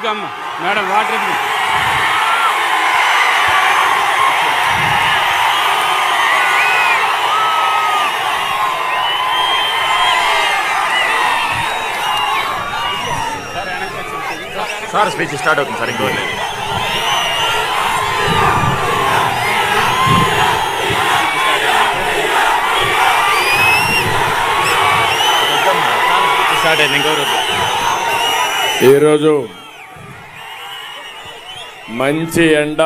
ఎత్తుకమ్మ madam, water ఎత్తుకు. Sir speech start అవుతుంది sir, ఇంకో లేదు. స్టార్ట్ అయింది, ఇంకో రోజు. ఈరోజు మంచి ఎండ,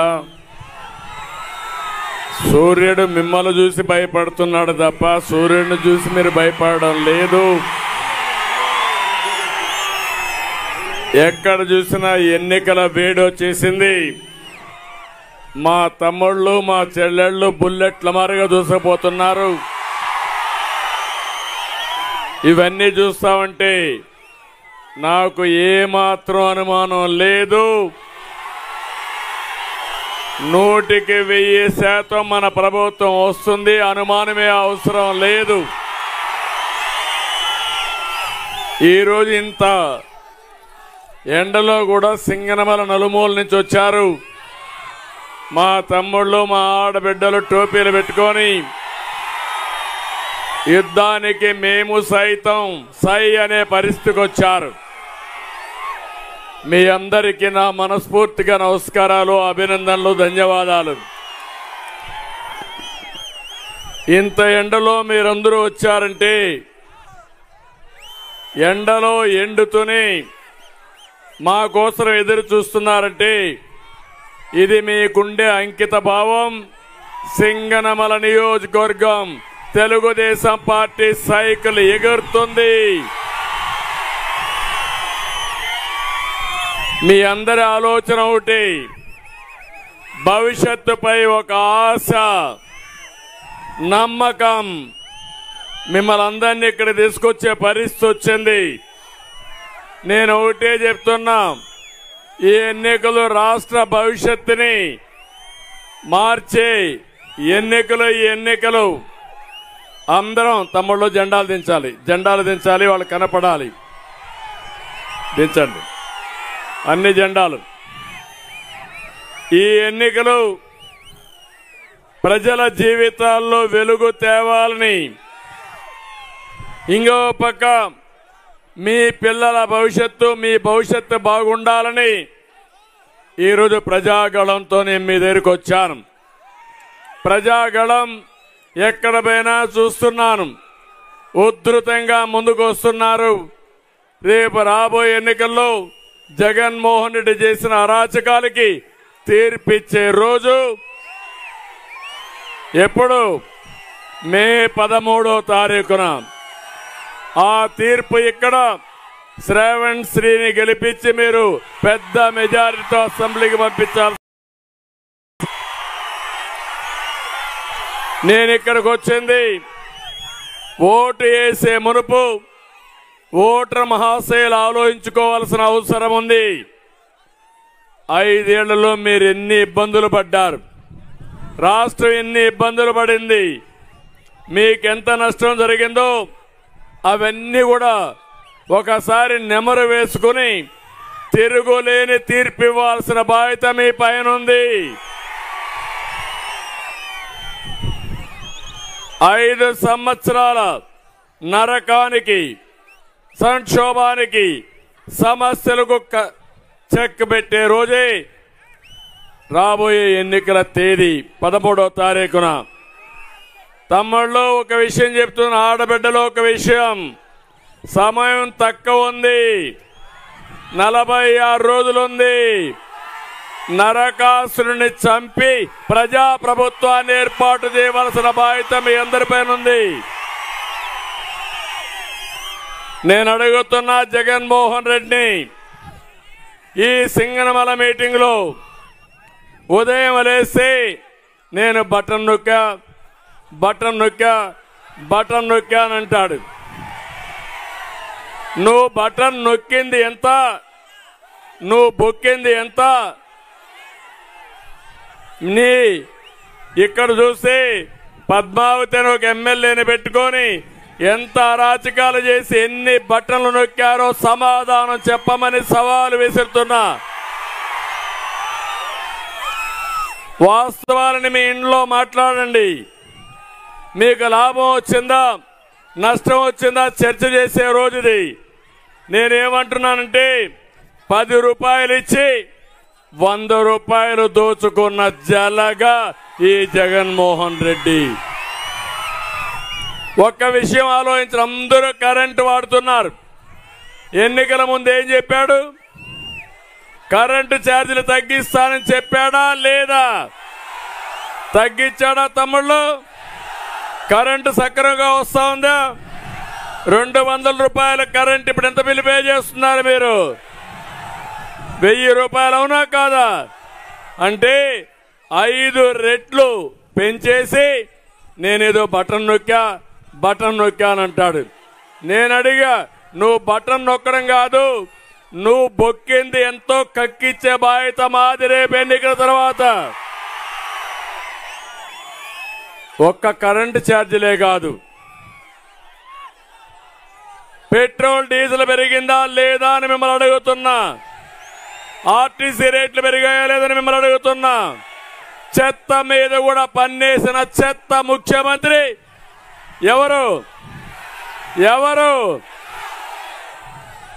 సూర్యుడు మిమ్మల్ని చూసి భయపడుతున్నాడు తప్ప సూర్యుడిని చూసి మీరు భయపడడం లేదు. ఎక్కడ చూసినా ఎన్నికల వేడి వచ్చేసింది. మా తమ్ముళ్ళు మా చెల్లెళ్ళు బుల్లెట్ల మారుగా దూసపోతున్నారు. ఇవన్నీ చూస్తామంటే నాకు ఏమాత్రం అనుమానం లేదు, 100% మన ప్రభుత్వం వస్తుంది, అనుమానమే అవసరం లేదు. ఈరోజు ఇంత ఎండలో కూడా సింగనమల నలుమూల నుంచి వచ్చారు మా తమ్ముళ్ళు మా ఆడబిడ్డలు టోపీలు పెట్టుకొని. యుద్ధానికి మేము సైతం సై అనే పరిస్థితికి వచ్చారు. మీ అందరికీ నా మనస్ఫూర్తిగా నమస్కారాలు, అభినందనలు, ధన్యవాదాలు. ఇంత ఎండలో మీరందరూ వచ్చారంటే, ఎండలో ఎండుతూనే మా కోసం ఎదురు చూస్తున్నారంటే ఇది మీకుండే అంకిత భావం. సింగనమల నియోజకవర్గం తెలుగుదేశం పార్టీ సైకిల్ ఎగురుతుంది. మీ అందరి ఆలోచన ఒకటి, భవిష్యత్తుపై ఒక ఆశ, నమ్మకం మిమ్మల్ని అందరినీ ఇక్కడ తీసుకొచ్చే పరిస్థితి వచ్చింది. నేను ఒకటే చెప్తున్నా, ఈ ఎన్నికలు రాష్ట్ర భవిష్యత్తుని మార్చే ఎన్నికలు. ఈ ఎన్నికలు అందరం తమ్ముళ్ళు జెండాలు దించాలి, జెండాలు దించాలి, వాళ్ళు కనపడాలి. దించండి అన్ని జెండాలు. ఈ ఎన్నికలు ప్రజల జీవితాల్లో వెలుగు తేవాలని, ఇంకో పక్క మీ పిల్లల భవిష్యత్తు, మీ భవిష్యత్తు బాగుండాలని ఈరోజు ప్రజాగళంతో నేను మీ దగ్గరికి వచ్చాను. ప్రజాగళం ఎక్కడ పోయినా చూస్తున్నాను, ఉధృతంగా ముందుకు వస్తున్నారు. రేపు రాబోయే ఎన్నికల్లో జగన్మోహన్ రెడ్డి చేసిన అరాచకాలకి తీర్పిచ్చే రోజు ఎప్పుడు? మే 13వ తారీఖున. ఆ తీర్పు ఇక్కడ శ్రావణ్ శ్రీని గెలిపించి మీరు పెద్ద మెజారిటీతో అసెంబ్లీకి పంపించాలి. నేను ఇక్కడికి వచ్చింది ఓటు వేసే మునుపు ఓటర్ మహాశయులు ఆలోచించుకోవాల్సిన అవసరం ఉంది. 5 ఏళ్లలో మీరు ఎన్ని ఇబ్బందులు పడ్డారు, రాష్ట్రం ఎన్ని ఇబ్బందులు పడింది, మీకెంత నష్టం జరిగిందో అవన్నీ కూడా ఒకసారి నెమరు వేసుకుని తిరుగులేని తీర్పు ఇవ్వాల్సిన బాధ్యత మీ పైన ఉంది. 5 సంవత్సరాల నరకానికి, సంక్షోభానికి, సమస్యలకు చెక్ పెట్టే రోజే రాబోయే ఎన్నికల తేదీ 13వ తారీఖున. తమ్ముళ్ళు ఒక విషయం చెప్తున్నా, ఆడబిడ్డలో ఒక విషయం, సమయం తక్కువ ఉంది, 46 రోజులుంది. నరకాసురుని చంపి ప్రజాప్రభుత్వాన్ని ఏర్పాటు చేయవలసిన బాధ్యత మీ అందరిపైన ఉంది. నేను అడుగుతున్నా జగన్మోహన్ రెడ్డిని, ఈ సింగనమల మీటింగ్ లో ఉదయం లేసి నేను బటన్ నొక్కా అని అంటాడు. నువ్వు బటన్ నొక్కింది ఎంత, నువ్వు బొక్కింది ఎంత? నీ ఇక్కడ చూసి పద్మావతి అని ఒక ఎమ్మెల్యేని పెట్టుకొని ఎంత అరాచకాలు చేసి ఎన్ని బట్టలు నొక్కారో సమాధానం చెప్పమని సవాలు విసురుతున్నా. వాస్తవాలని మీ ఇంట్లో మాట్లాడండి. మీకు లాభం వచ్చిందా నష్టం వచ్చిందా చర్చ చేసే రోజుది. నేనేమంటున్నానంటే 10 రూపాయలు ఇచ్చి 100 రూపాయలు దోచుకున్న జలగా ఈ జగన్మోహన్ రెడ్డి. ఒక్క విషయం ఆలోచించిన అందరూ కరెంటు వాడుతున్నారు. ఎన్నికల ముందు ఏం చెప్పాడు? కరెంటు ఛార్జీలు తగ్గిస్తానని చెప్పాడా లేదా? తగ్గించాడా తమ్ముళ్ళు? కరెంటు సక్రమంగా వస్తా ఉందా? 200 రూపాయల కరెంట్ ఇప్పుడు ఎంత బిల్లు పే చేస్తున్నారు మీరు? 1000 రూపాయలు అవునా కాదా? అంటే 5 రెట్లు పెంచేసి నేనేదో బటన్ నొక్కానంటాడు. నేను అడిగా, నువ్వు బటన్ నొక్కడం కాదు, నువ్వు బొక్కింది ఎంతో కక్కిచ్చే బాధ్యత మాది రేపు ఎన్నికల తర్వాత. ఒక్క కరెంటు ఛార్జీలే కాదు, పెట్రోల్ డీజిల్ పెరిగిందా లేదా అని మిమ్మల్ని అడుగుతున్నా. ఆర్టీసీ రేట్లు పెరిగాయా లేదని మిమ్మల్ని అడుగుతున్నా. చెత్త మీద కూడా పన్నేసిన చెత్త ముఖ్యమంత్రి ఎవరు?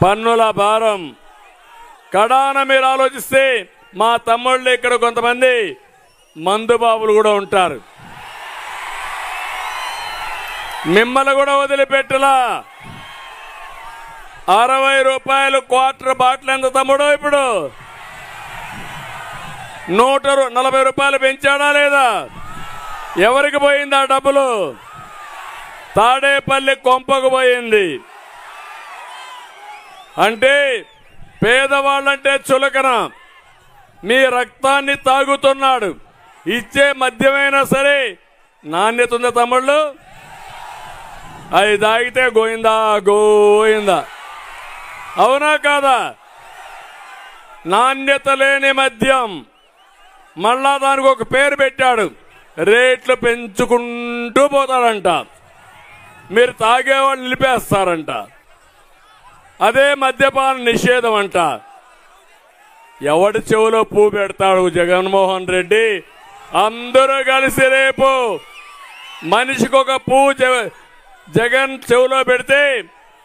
పన్నుల భారం. కడాన మీరు ఆలోచిస్తే మా తమ్ముళ్ళు ఇక్కడ కొంతమంది మందుబాబులు కూడా ఉంటారు. మిమ్మల్ని కూడా వదిలిపెట్టలా. 60 రూపాయలు క్వార్టర్ బాటిల్ ఎంత తమ్ముడు? ఇప్పుడు 140 రూపాయలు పెంచాడా లేదా? ఎవరికి పోయింది ఆ డబ్బులు? తాడేపల్లి కొంపకు పోయింది. అంటే పేదవాళ్ళంటే చులకన. మీ రక్తాన్ని తాగుతున్నాడు. ఇచ్చే మద్యమైనా సరే నాణ్యత ఉందా తమ్ముళ్ళు? అది తాగితే గోయిందా అవునా కాదా? నాణ్యత లేని మద్యం. మళ్ళా దానికి ఒక పేరు పెట్టాడు, రేట్లు పెంచుకుంటూ పోతారంట. మీరు తాగేవాళ్ళు నిలిపేస్తారంట. అదే మద్యపాన నిషేధం అంట. ఎవడి చెవులో పువ్వు పెడతాడు జగన్మోహన్ రెడ్డి? అందరూ కలిసి రేపు మనిషికి ఒక పువ్వు జగన్ చెవులో పెడితే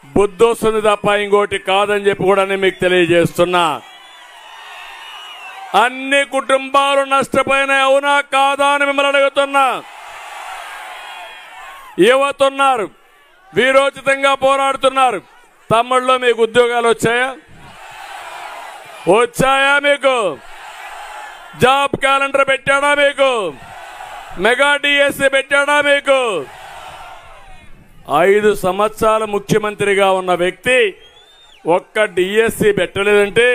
బుద్ధి వస్తుంది తప్ప ఇంకోటి కాదని చెప్పి కూడా నేను మీకు తెలియజేస్తున్నా. అన్ని కుటుంబాలు నష్టపోయినాయి అవునా కాదా అని మిమ్మల్ని అడుగుతున్నా. యువతున్నారు, వీరోచితంగా పోరాడుతున్నారు. తమ్ముళ్ళు మీకు ఉద్యోగాలు వచ్చాయా? మీకు జాబ్ క్యాలెండర్ పెట్టాడా? మీకు మెగా డిఎస్సి పెట్టాడా? మీకు 5 సంవత్సరాలు ముఖ్యమంత్రిగా ఉన్న వ్యక్తి ఒక్క డిఎస్సి పెట్టలేదంటే,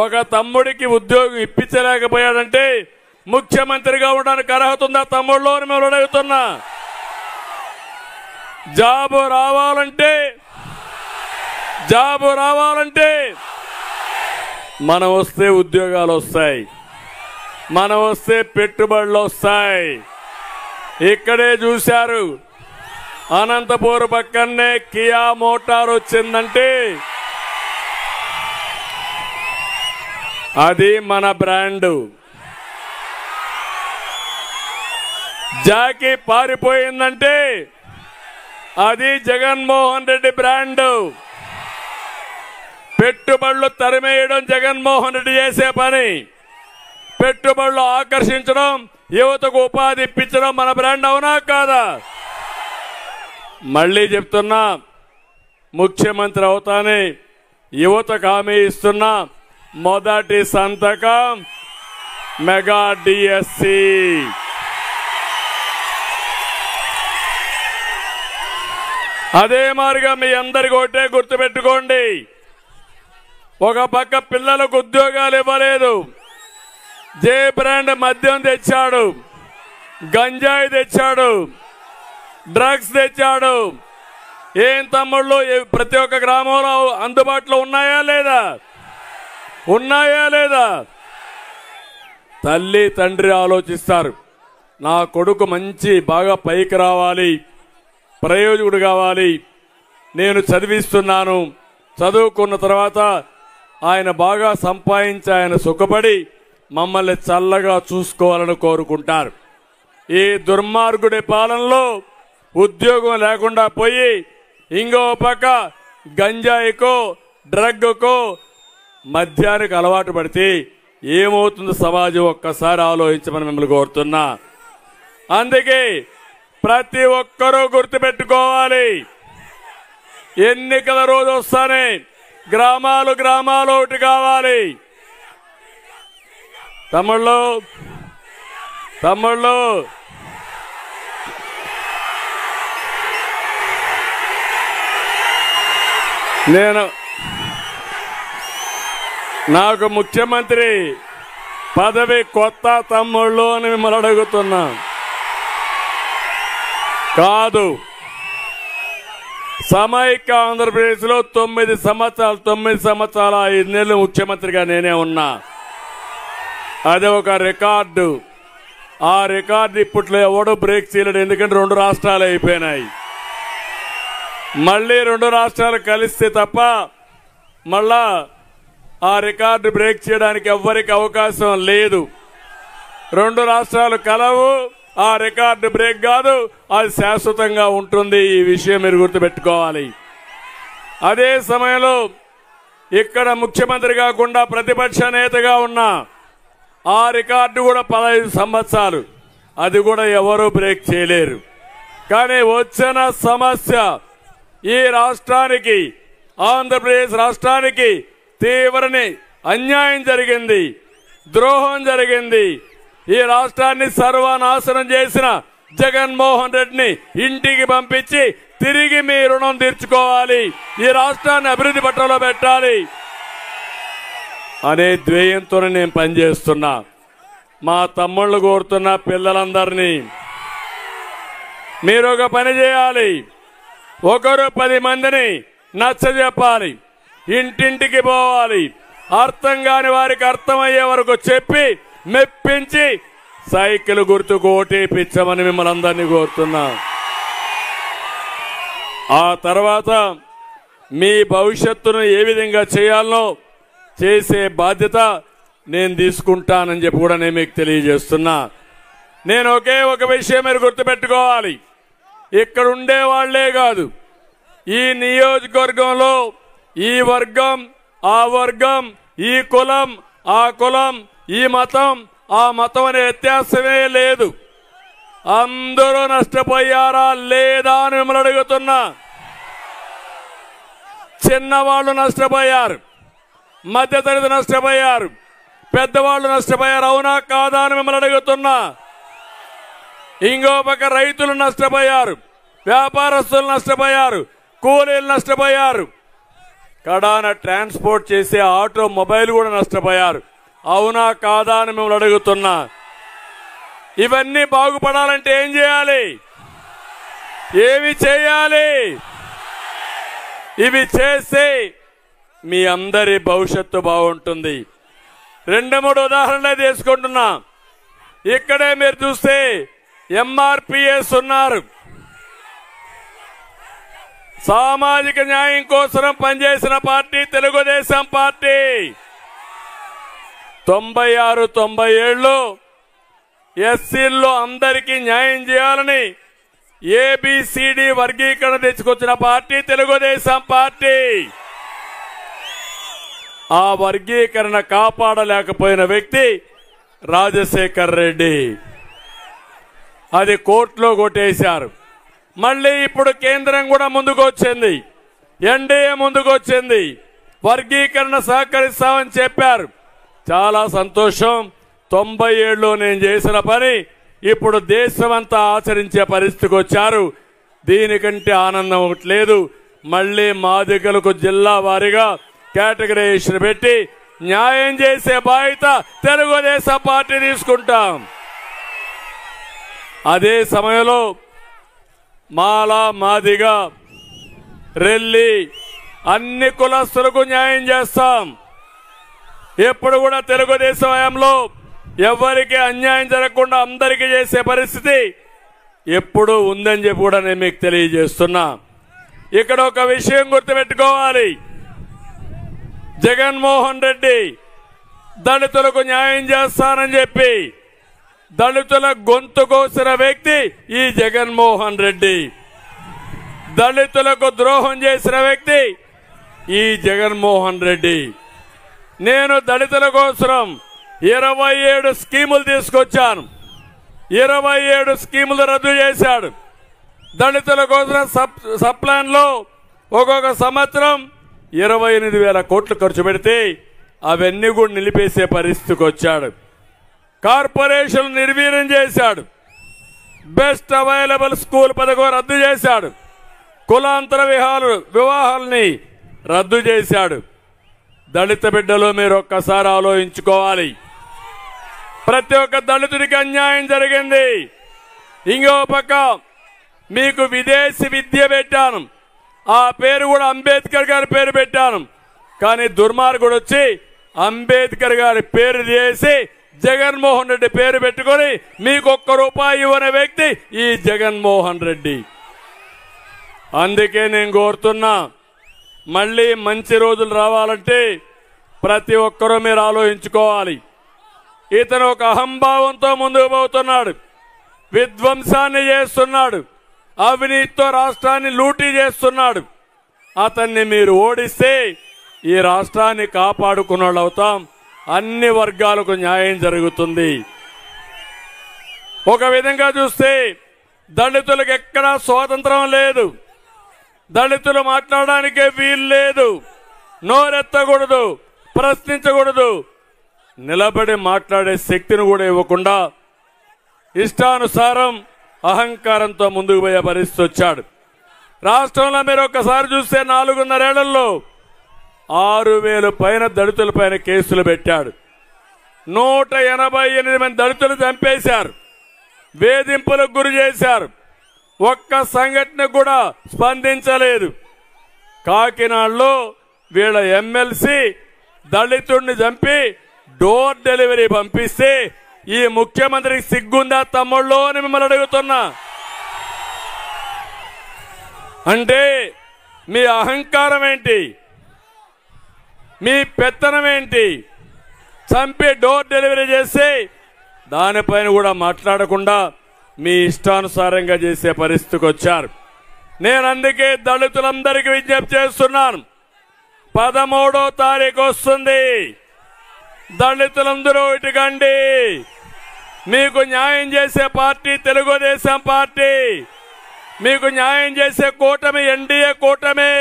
ఒక తమ్ముడికి ఉద్యోగం ఇప్పించలేకపోయాడంటే ముఖ్యమంత్రిగా ఉండడానికి అర్హత ఉందా తమ్ముళ్ళు అని మేము అడుగుతున్నా. జాబు రావాలంటే మనం వస్తే ఉద్యోగాలు వస్తాయి, మనం వస్తే పెట్టుబడులు వస్తాయి. ఇక్కడే చూశారు, అనంతపూర్ పక్కనే కియా మోటార్ వచ్చిందంటే అది మన బ్రాండు. జాకీ పారిపోయిందంటే అది జగన్మోహన్ రెడ్డి బ్రాండు. పెట్టుబడులు తరిమేయడం జగన్మోహన్ రెడ్డి చేసే పని. పెట్టుబడులు ఆకర్షించడం, యువతకు ఉపాధి ఇప్పించడం మన బ్రాండ్ అవునా కాదా? మళ్ళీ చెప్తున్నా, ముఖ్యమంత్రి అవుతానే యువతకు హామీ ఇస్తున్నా. మొదటి సంతకం మెగా డిఎస్సి. అదే మాదిరిగా మీ అందరికీ ఒకటే గుర్తుపెట్టుకోండి, ఒక పక్క పిల్లలకు ఉద్యోగాలు ఇవ్వలేదు, జే బ్రాండ్ మద్యం తెచ్చాడు, గంజాయి తెచ్చాడు, డ్రగ్స్ తెచ్చాడు. ఏం తమ్ముళ్ళు ప్రతి ఒక్క గ్రామంలో అందుబాటులో ఉన్నాయా లేదా? తల్లి తండ్రి ఆలోచిస్తారు, నా కొడుకు బాగా పైకి రావాలి, ప్రయోజకుడు కావాలి. నేను చదివిస్తున్నాను, చదువుకున్న తర్వాత ఆయన బాగా సంపాదించి ఆయన సుఖపడి మమ్మల్ని చల్లగా చూసుకోవాలని కోరుకుంటారు. ఈ దుర్మార్గుడి పాలనలో ఉద్యోగం లేకుండా పోయి ఇంకో పక్క గంజాయికో డ్రగ్కో మద్యానికి అలవాటు పడితే ఏమవుతుంది సమాజం ఒక్కసారి ఆలోచించమని మిమ్మల్ని కోరుతున్నా. అందుకే ప్రతి ఒక్కరూ గుర్తుపెట్టుకోవాలి, ఎన్నికల రోజు వస్తానే గ్రామాలు ఒకటి కావాలి. తమ్ముళ్ళు నాకు ముఖ్యమంత్రి పదవి కొత్త తమ్ముళ్ళు అని మిమ్మల్ని అడుగుతున్నా. కాదు, సమైక్య ఆంధ్రప్రదేశ్ లో 9 సంవత్సరాల 5 నెలలు ముఖ్యమంత్రిగా నేనే ఉన్నా. అది ఒక రికార్డు. ఆ రికార్డు ఇప్పట్లో ఎవడో బ్రేక్ చేయలేడు, ఎందుకంటే 2 రాష్ట్రాలు అయిపోయినాయి. మళ్ళీ 2 రాష్ట్రాలు కలిస్తే తప్ప మళ్ళా ఆ రికార్డు బ్రేక్ చేయడానికి ఎవ్వరికి అవకాశం లేదు. 2 రాష్ట్రాలు కలవు, ఆ రికార్డు బ్రేక్ కాదు, అది శాశ్వతంగా ఉంటుంది. ఈ విషయం మీరు గుర్తుపెట్టుకోవాలి. అదే సమయంలో ఇక్కడ ముఖ్యమంత్రి కాకుండా ప్రతిపక్ష నేతగా ఉన్నా ఆ రికార్డు కూడా 15 సంవత్సరాలు, అది కూడా ఎవరూ బ్రేక్ చేయలేరు. కానీ వచ్చిన సమస్య ఈ రాష్ట్రానికి, ఆంధ్రప్రదేశ్ రాష్ట్రానికి తీవ్రని అన్యాయం జరిగింది, ద్రోహం జరిగింది. ఈ రాష్ట్రాన్ని సర్వనాశనం చేసిన జగన్మోహన్ రెడ్డిని ఇంటికి పంపించి తిరిగి మీ రుణం తీర్చుకోవాలి, ఈ రాష్ట్రాన్ని అభివృద్ధి పట్టంలో పెట్టాలి అనే ధ్యేయంతోనే నేను పనిచేస్తున్నా. మా తమ్ముళ్ళు కోరుతున్న పిల్లలందరినీ మీరు ఒక పని చేయాలి, ఒకరు 10 మందిని నచ్చజెప్పాలి, ఇంటింటికి పోవాలి, అర్థం కాని వారికి అర్థమయ్యే వరకు చెప్పి మెప్పించి సైకిల్ గుర్తుకు ఓటేపించమని మిమ్మల్ని అందరినీ కోరుతున్నా. ఆ తర్వాత మీ భవిష్యత్తును ఏ విధంగా చేయాలనో చేసే బాధ్యత నేను తీసుకుంటానని చెప్పి కూడా నేను మీకు తెలియజేస్తున్నా. నేను ఒక విషయం మీరు గుర్తుపెట్టుకోవాలి, ఇక్కడ ఉండే వాళ్లే కాదు, ఈ నియోజకవర్గంలో ఈ వర్గం ఆ వర్గం, ఈ కులం ఆ కులం, ఈ మతం ఆ మతం అనే వ్యత్యాసమే లేదు. అందరూ నష్టపోయారా లేదా అని మిమ్మల్ని అడుగుతున్నా. చిన్నవాళ్ళు నష్టపోయారు, మధ్యతరగతి నష్టపోయారు, పెద్దవాళ్ళు నష్టపోయారు, అవునా కాదా అని మిమ్మల్ని అడుగుతున్నా. ఇంకో పక్క రైతులు నష్టపోయారు, వ్యాపారస్తులు నష్టపోయారు, కూలీలు నష్టపోయారు, కడాన ట్రాన్స్పోర్ట్ చేసే ఆటో మొబైల్ కూడా నష్టపోయారు, అవునా కాదా అని మిమ్మల్ని అడుగుతున్నా. ఇవన్నీ బాగుపడాలంటే ఏం చేయాలి, ఏమి చేయాలి? ఇవి చేస్తే మీ అందరి భవిష్యత్తు బాగుంటుంది. 2-3 ఉదాహరణలే తీసుకుంటున్నా. ఇక్కడే మీరు చూస్తే ఎంఆర్పిఎస్ ఉన్నారు, సామాజిక న్యాయం కోసం పనిచేసిన పార్టీ తెలుగుదేశం పార్టీ. 96-97లో ఎస్సీల్లో అందరికీ న్యాయం చేయాలని ఏబిసిడి వర్గీకరణ తెచ్చుకొచ్చిన పార్టీ తెలుగుదేశం పార్టీ. ఆ వర్గీకరణ కాపాడలేకపోయిన వ్యక్తి రాజశేఖర్ రెడ్డి. అది కోర్టులో కొట్టేశారు. మళ్ళీ ఇప్పుడు కేంద్రం కూడా ముందుకు వచ్చింది, ఎన్డీఏ ముందుకు వచ్చింది, వర్గీకరణ సహకరిస్తామని చెప్పారు. చాలా సంతోషం. 97లో నేను చేసిన పని ఇప్పుడు దేశమంతా ఆచరించే పరిస్థితికి వచ్చారు. దీనికంటే ఆనందం ఒకటి లేదు. మళ్ళీ మాదిగలకు జిల్లా వారీగా కేటగిరైజేషన్ పెట్టి న్యాయం చేసే బాధ్యత తెలుగుదేశం పార్టీ తీసుకుంటాం. అదే సమయంలో మాల, మాదిగ, రెల్లి అన్ని కులస్తులకు న్యాయం చేస్తాం. ఎప్పుడు కూడా తెలుగుదేశం హయాంలో ఎవరికి అన్యాయం జరగకుండా అందరికీ చేసే పరిస్థితి ఎప్పుడూ ఉందని చెప్పి కూడా నేను మీకు తెలియజేస్తున్నా. ఇక్కడ ఒక విషయం గుర్తుపెట్టుకోవాలి. జగన్మోహన్ రెడ్డి దళితులకు న్యాయం చేస్తానని చెప్పి దళితుల గొంతు కోసిన వ్యక్తి ఈ జగన్మోహన్ రెడ్డి. దళితులకు ద్రోహం చేసిన వ్యక్తి ఈ జగన్మోహన్ రెడ్డి. నేను దళితుల కోసం 27 స్కీములు తీసుకొచ్చాను. 27 స్కీములు రద్దు చేశాడు. దళితుల కోసం సప్లాన్ లో ఒక్కొక్క సంవత్సరం 28,000 కోట్లు ఖర్చు పెడితే అవన్నీ కూడా నిలిపేసే పరిస్థితికి వచ్చాడు. కార్పొరేషన్ నిర్వీర్యం చేశాడు. బెస్ట్ అవైలబుల్ స్కూల్ పథకం రద్దు చేశాడు. కులాంతర వివాహాలని రద్దు చేశాడు. దళిత బిడ్డలు మీరు ఒక్కసారి ఆలోచించుకోవాలి. ప్రతి ఒక్క దళితుడికి అన్యాయం జరిగింది. ఇంకో పక్క మీకు విదేశీ విద్య పెట్టాను. ఆ పేరు కూడా అంబేద్కర్ గారి పేరు పెట్టాను. కానీ దుర్మార్గుడు వచ్చి అంబేద్కర్ గారి పేరు చేసి జగన్మోహన్ రెడ్డి పేరు పెట్టుకొని మీకు ₹1 ఇవ్వని వ్యక్తి ఈ జగన్మోహన్ రెడ్డి. అందుకే నేను కోరుతున్నా, మళ్ళీ మంచి రోజులు రావాలంటే ప్రతి ఒక్కరూ మీరు ఆలోచించుకోవాలి. ఇతను ఒక అహంభావంతో ముందుకు పోతున్నాడు. విధ్వంసాన్ని చేస్తున్నాడు. అవినీతితో రాష్ట్రాన్ని లూటీ చేస్తున్నాడు. అతన్ని మీరు ఓడిస్తే ఈ రాష్ట్రాన్ని కాపాడుకున్న వాళ్ళు అవుతాం. అన్ని వర్గాలకు న్యాయం జరుగుతుంది. ఒక విధంగా చూస్తే దళితులకు ఎక్కడా స్వాతంత్రం లేదు. దళితులు మాట్లాడడానికే వీలు లేదు. నోరెత్తకూడదు, ప్రశ్నించకూడదు, నిలబడి మాట్లాడే శక్తిని కూడా ఇవ్వకుండా ఇష్టానుసారం అహంకారంతో ముందుకు పోయే పరిస్థితి వచ్చాడు. రాష్ట్రంలో మీరు ఒక్కసారి చూస్తే 4.5 ఏళ్లలో 6,000 పైన దళితుల పైన కేసులు పెట్టాడు. 188 మంది దళితులు చంపేశారు. వేధింపులకు గురి చేశారు. ఒక్క సంఘటన కూడా స్పందించలేదు. కాకినాడలో వీళ్ళ ఎమ్మెల్సీ దళితుడిని చంపి డోర్ డెలివరీ పంపిస్తే ఈ ముఖ్యమంత్రికి సిగ్గుందా తమ్ముళ్ళు అని మిమ్మల్ని అడుగుతున్నా. అంటే మీ అహంకారం ఏంటి? మీ పెత్తనం ఏంటి? చంపి డోర్ డెలివరీ చేసి దానిపైన కూడా మాట్లాడకుండా మీ ఇష్టానుసారంగా చేసే పరిస్థితికి వచ్చారు. నేను అందుకే దళితులందరికీ విజ్ఞప్తి చేస్తున్నాను. 13వ తారీఖు వస్తుంది. దళితులందరూ ఇటుకండి. మీకు న్యాయం చేసే పార్టీ తెలుగుదేశం పార్టీ. మీకు న్యాయం చేసే కూటమి ఎన్డీఏ కూటమి.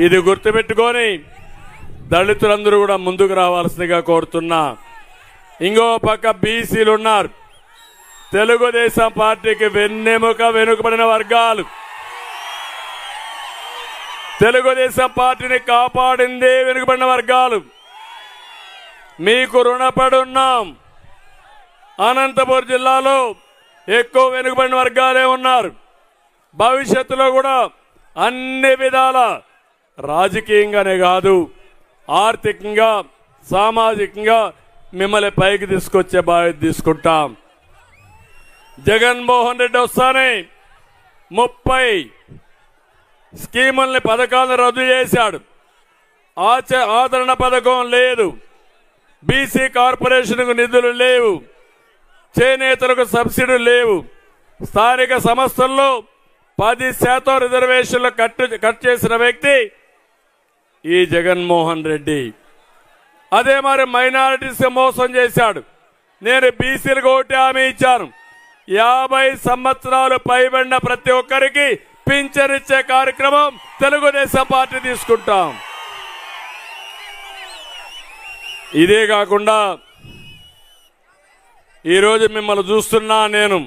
ఇది గుర్తుపెట్టుకొని దళితులందరూ కూడా ముందుకు రావాల్సిందిగా కోరుతున్నా. ఇంకో పక్క బీసీలు ఉన్నారు. తెలుగుదేశం పార్టీకి వెన్నెముక, వెనుకబడిన వర్గాలు. తెలుగుదేశం పార్టీని కాపాడింది వెనుకబడిన వర్గాలు. మీకు రుణపడి ఉన్నాం. అనంతపురం జిల్లాలో ఎక్కువ వెనుకబడిన వర్గాలే ఉన్నారు. భవిష్యత్తులో కూడా అన్ని విధాల రాజకీయంగానే కాదు, ఆర్థికంగా, సామాజికంగా మిమ్మల్ని పైకి తీసుకొచ్చే బాధ్యత తీసుకుంటాం. జగన్మోహన్ రెడ్డి వస్తానే 30 స్కీముల్ని, పథకాలను రద్దు చేశాడు. ఆదరణ పథకం లేదు. బీసీ కార్పొరేషన్కు నిధులు లేవు. చేనేతలకు సబ్సిడీలు లేవు. స్థానిక సంస్థల్లో 10% రిజర్వేషన్లు కట్ చేసిన వ్యక్తి ఈ జగన్మోహన్ రెడ్డి. అదే మరి మైనారిటీస్ మోసం చేశాడు. నేను బీసీలకు ఒకటి హామీ ఇచ్చాను. 50 సంవత్సరాలు పైబడిన ప్రతి ఒక్కరికి పింఛన్ ఇచ్చే కార్యక్రమం తెలుగుదేశం పార్టీ తీసుకుంటాం. ఇదే కాకుండా ఈరోజు మిమ్మల్ని చూస్తున్నా నేను,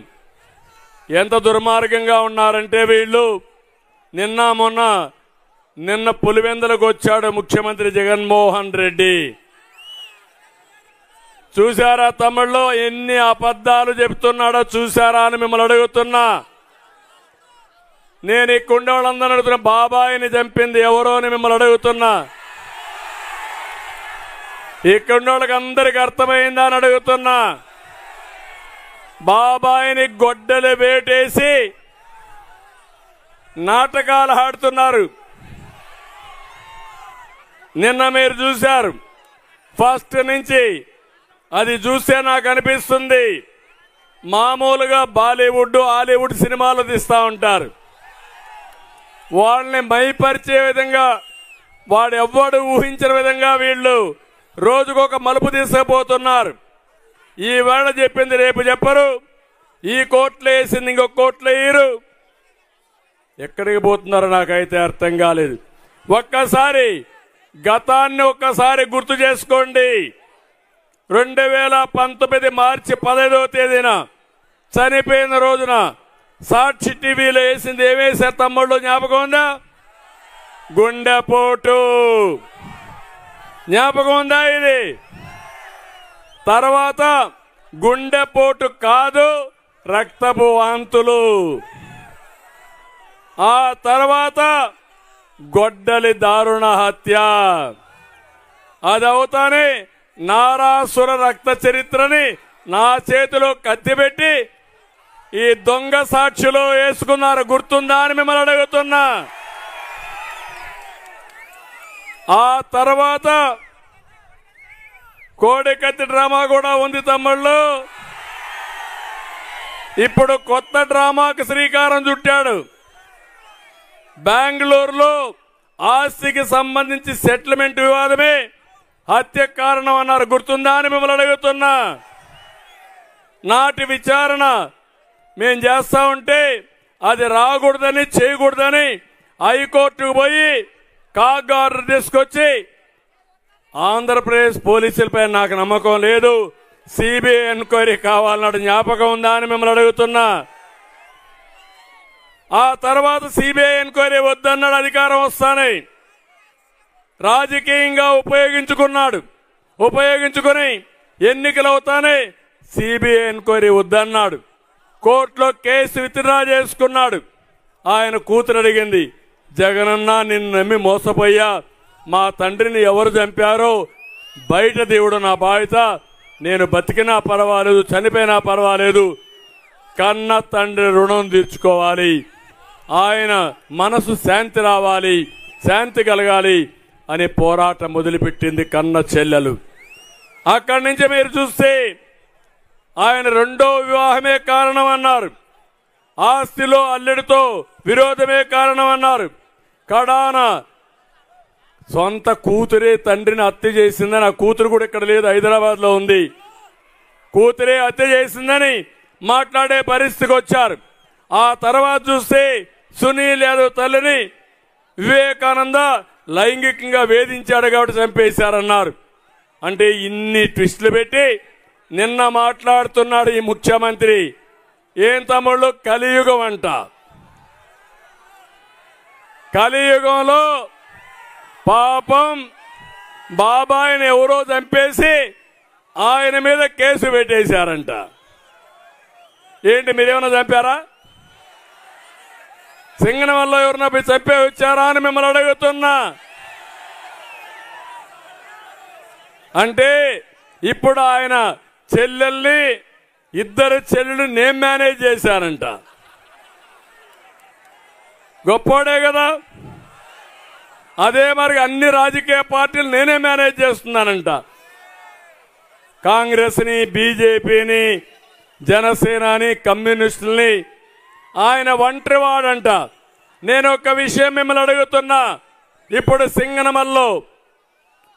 ఎంత దుర్మార్గంగా ఉన్నారంటే వీళ్ళు. నిన్న పులివెందులకు వచ్చాడు ముఖ్యమంత్రి జగన్మోహన్ రెడ్డి. చూశారా తమిళ్లో ఎన్ని అబద్ధాలు చెప్తున్నాడో చూశారా అని మిమ్మల్ని అడుగుతున్నా. నేను ఇక్కడ ఉండే వాళ్ళందరూ అడుగుతున్నా, బాబాయిని చంపింది ఎవరో అని మిమ్మల్ని అడుగుతున్నా. ఇక్కడ ఉన్న వాళ్ళకి అందరికి అర్థమైందా అని అడుగుతున్నా. బాబాయిని గొడ్డలు వేటేసి నాటకాలు ఆడుతున్నారు. నిన్న మీరు చూశారు. ఫస్ట్ నుంచి అది చూస్తే నాకు అనిపిస్తుంది మామూలుగా బాలీవుడ్ హాలీవుడ్ సినిమాలు తీస్తూ ఉంటారు. వాళ్ళని మైపరిచే విధంగా వాడెవ్వడు ఊహించిన విధంగా వీళ్ళు రోజుకొక మలుపు తీసుకుపోతున్నారు. ఈ వేళ చెప్పింది రేపు చెప్పరు, ఈ కోర్టులో వేసింది ఇంకొక కోర్టులో వేయరు. ఎక్కడికి పోతున్నారో నాకైతే అర్థం కాలేదు. ఒక్కసారి గతాన్ని ఒక్కసారి గుర్తు చేసుకోండి. 2019 మార్చి 15వ తేదీన చనిపోయిన రోజున సాక్షి టీవీలో వేసింది ఏమేసారు తమ్ముళ్ళు, జ్ఞాపకం ఉందా? గుండెపోటు. జ్ఞాపకం ఉందా? ఇది తర్వాత గుండెపోటు కాదు, రక్తపు వాంతులు. ఆ తర్వాత గొడ్డలి దారుణ హత్య. అదవుతానే నారాసుర రక్త చరిత్రని నా చేతిలో కత్తిపెట్టి ఈ దొంగ సాక్షిలో వేసుకున్నారు. గుర్తుందా అని మిమ్మల్ని అడుగుతున్నా. ఆ తర్వాత కోడికత్తి డ్రామా కూడా ఉంది తమ్ముళ్ళు. ఇప్పుడు కొత్త డ్రామాకు శ్రీకారం చుట్టాడు. బెంగళూరులో ఆస్తికి సంబంధించి సెటిల్మెంట్ వివాదమే హత్య కారణం అన్నారు. గుర్తుందా అని మిమ్మల్ని అడుగుతున్నా. నాటి విచారణ మేం చేస్తా ఉంటే అది రాకూడదని చేయకూడదని హైకోర్టుకు పోయి కాగ్ ఆర్డర్ తీసుకొచ్చి ఆంధ్రప్రదేశ్ పోలీసులపై నాకు నమ్మకం లేదు, సిబిఐ ఎంక్వైరీ కావాలన్నాడు. జ్ఞాపకం ఉందా అని మిమ్మల్ని అడుగుతున్నా. ఆ తర్వాత సిబిఐ ఎంక్వైరీ వద్దన్నాడు. అధికారం వస్తానే రాజకీయంగా ఉపయోగించుకుని ఎన్నికలు అవుతానే సిబిఐ ఎంక్వైరీ వద్దన్నాడు. కోర్టులో కేసు విత్డ్రా చేసుకున్నాడు. ఆయన కూతురు అడిగింది, జగనన్న నిన్ను నమ్మి మోసపోయా, మా తండ్రిని ఎవరు చంపారో బయట దేవుడు నా బాధ్యత, నేను బతికినా పర్వాలేదు చనిపోయినా పర్వాలేదు, కన్న తండ్రి రుణం తీర్చుకోవాలి, ఆయన మనసు శాంతి రావాలి, శాంతి కలగాలి అని పోరాటం మొదలుపెట్టింది కన్న చెల్లెలు. అక్కడి నుంచి మీరు చూస్తే ఆయన రెండో వివాహమే కారణం అన్నారు. ఆస్తిలో అల్లుడితో విరోధమే కారణం అన్నారు. కడాన సొంత కూతురే తండ్రిని హత్య చేసిందని, ఆ కూతురు కూడా ఇక్కడ లేదు, హైదరాబాద్ లో ఉంది, కూతురే హత్య చేసిందని మాట్లాడే పరిస్థితికి వచ్చారు. ఆ తర్వాత చూస్తే సునీల్ యాదవ్ తల్లిని వివేకానంద లైంగికంగా వేధించాడు కాబట్టి చంపేశారన్నారు. అంటే ఇన్ని ట్విస్టులు పెట్టి నిన్న మాట్లాడుతున్నాడు ఈ ముఖ్యమంత్రి. ఏం తమ్ముళ్ళు, కలియుగం అంట. కలియుగంలో పాపం బాబాయిని ఎవరో చంపేసి ఆయన మీద కేసు పెట్టేశారంట. ఏంటి, మీరేమన్నా చంపారా? సింగన వల్ల ఎవరన్నా పోయి చంపే వచ్చారా అని మిమ్మల్ని అడుగుతున్నా. అంటే ఇప్పుడు ఆయన చెల్లెల్ని, ఇద్దరు చెల్లెలు నేను మేనేజ్ చేశానంట. గొప్పోడే కదా. అదే మరి అన్ని రాజకీయ పార్టీలు నేనే మేనేజ్ చేస్తున్నానంట. కాంగ్రెస్ని, బీజేపీని, జనసేనని, కమ్యూనిస్టుల్ని ఆయన ఒంటరివాడంట. నేను ఒక విషయం మిమ్మల్ని అడుగుతున్నా. ఇప్పుడు సింగనమల్లో